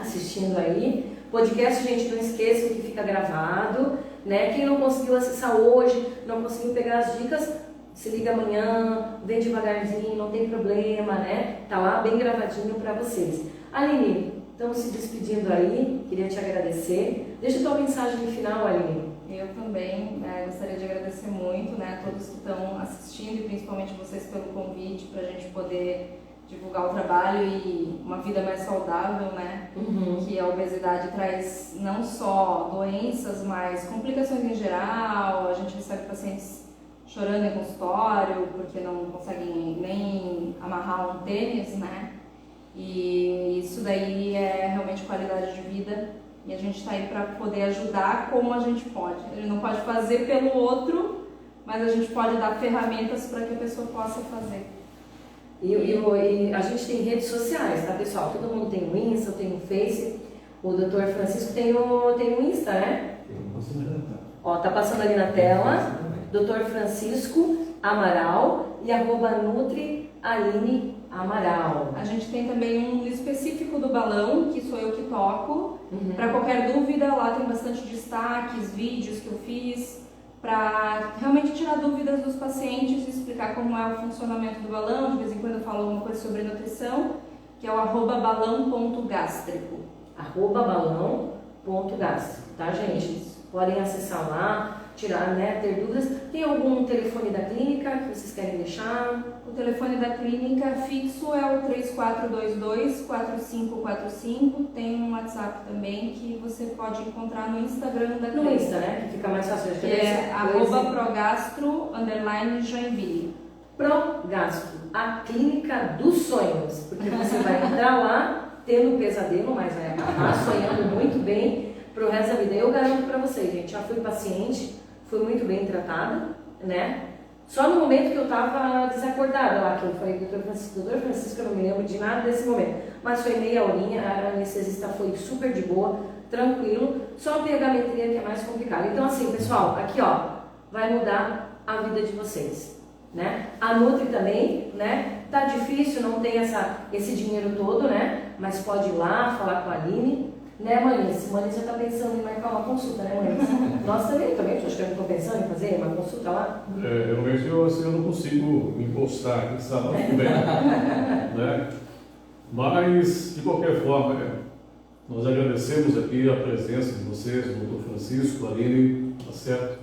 assistindo aí. Podcast, gente, não esqueçam que fica gravado, né? Quem não conseguiu acessar hoje, não conseguiu pegar as dicas, se liga amanhã, vem devagarzinho, não tem problema, né? Tá lá bem gravadinho para vocês. Aline, estamos se despedindo aí, queria te agradecer. Deixa a tua mensagem final, Aline. Eu também gostaria de agradecer muito, né, a todos que estão assistindo e principalmente vocês pelo convite para a gente poder divulgar o trabalho e uma vida mais saudável, né? Que a obesidade traz não só doenças, mas complicações em geral. A gente recebe pacientes chorando em consultório porque não conseguem nem amarrar um tênis, né? E isso daí é realmente qualidade de vida e a gente está aí para poder ajudar como a gente pode. A gente não pode fazer pelo outro, mas a gente pode dar ferramentas para que a pessoa possa fazer. E a gente tem redes sociais, tá, pessoal? Todo mundo tem o Insta, tem o Face. O Dr. Francisco tem o Insta, né? Ó, tá passando ali na tela. Dr. Francisco Amaral e @Nutri Aline Amaral. A gente tem também um específico do balão, que sou eu que toco. Para qualquer dúvida, lá tem bastante destaques, vídeos que eu fiz, para realmente tirar dúvidas dos pacientes e explicar como é o funcionamento do balão. De vez em quando eu falo alguma coisa sobre nutrição, que é o @balão.gástrico. @balão.gástrico, tá, gente? Podem acessar lá, tirar, né, ter dúvidas. Tem algum telefone da clínica que vocês querem deixar? O telefone da clínica fixo é o 3422-4545. Tem um WhatsApp também que você pode encontrar no Instagram da clínica. No Insta, né? Que fica mais fácil de Que é @progastro_Joinville. Progastro, a clínica dos sonhos. Porque você vai entrar lá tendo pesadelo, mas vai acabar sonhando muito bem pro resto da vida. Eu garanto pra vocês, gente, já fui paciente, fui muito bem tratada, né? Só no momento que eu estava desacordada lá, que eu falei, doutor Francisco, eu não me lembro de nada desse momento. Mas foi meia horinha, a anestesista foi super de boa, tranquilo, só a pH-metria que é mais complicada. Então assim, pessoal, aqui ó, vai mudar a vida de vocês, né? A Nutri também, né? Tá difícil, não tem esse dinheiro todo, né? Mas pode ir lá, falar com a Aline, né, Manice? Manice já tá pensando em marcar uma consulta, né, Manice? Nós também, acho que eu não tô pensando em fazer uma consulta lá. Realmente eu não consigo me encostar aqui, sabe? Tudo bem, né? Mas, de qualquer forma, nós agradecemos aqui a presença de vocês, o doutor Francisco, a Aline, tá certo?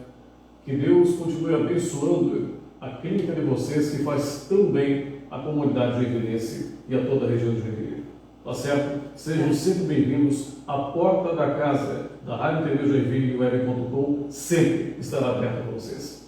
Que Deus continue abençoando a clínica de vocês, que faz tão bem à comunidade joinvilense e a toda a região de Joinville. Tá certo? Sejam sempre bem-vindos. A porta da casa da Rádio TV Joinville e web.com sempre estará aberta para vocês.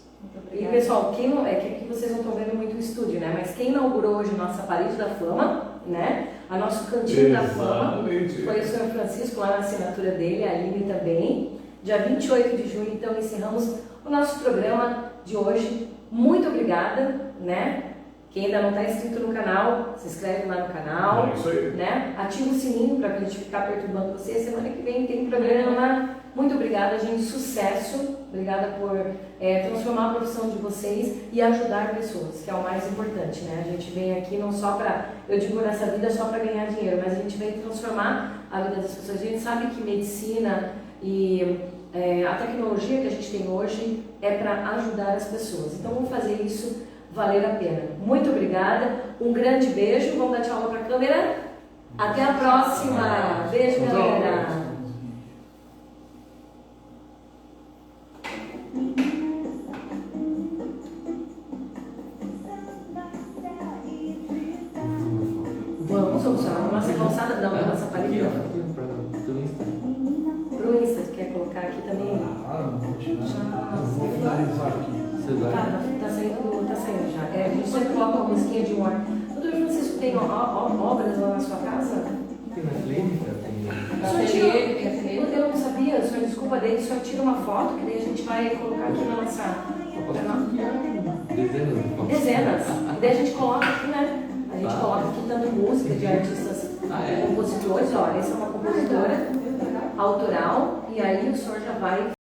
E pessoal, quem não, que vocês não estão vendo muito o estúdio, né? Mas quem inaugurou hoje nossa parede da fama, né? A nosso cantinho da fama foi o senhor Francisco, lá na assinatura dele, a Aline também. Dia 28 de junho, então, encerramos o nosso programa de hoje. Muito obrigada, né? Quem ainda não está inscrito no canal, se inscreve lá no canal, isso aí. né? Ativa o sininho para a gente ficar perturbando você. Semana que vem tem programa. Muito obrigada, gente. Sucesso. Obrigada por transformar a profissão de vocês e ajudar pessoas, que é o mais importante, né? A gente vem aqui não só para, eu digo nessa vida, só para ganhar dinheiro, mas a gente vem transformar a vida das pessoas. A gente sabe que medicina e a tecnologia que a gente tem hoje é para ajudar as pessoas. Então vamos fazer isso valer a pena. Muito obrigada, um grande beijo, vamos dar tchau para a câmera. Até a próxima. Beijo, galera. Vamos solucionar a nossa calçada, não, a nossa parede. Pro Insta, tu quer colocar aqui também? Não vou tirar. Eu vou finalizar aqui. Tá saindo já. A gente sempre coloca uma musiquinha de humor. Doutor Francisco, tem obras lá na sua casa? Tem na clínica, tem. Eu não sabia, o senhor desculpa dele, o senhor tira uma foto que daí a gente vai colocar aqui na nossa. Dezenas. E daí a gente coloca aqui, né? A gente coloca aqui dando música de artistas compositores. Ó, essa é uma compositora autoral, e aí o senhor já vai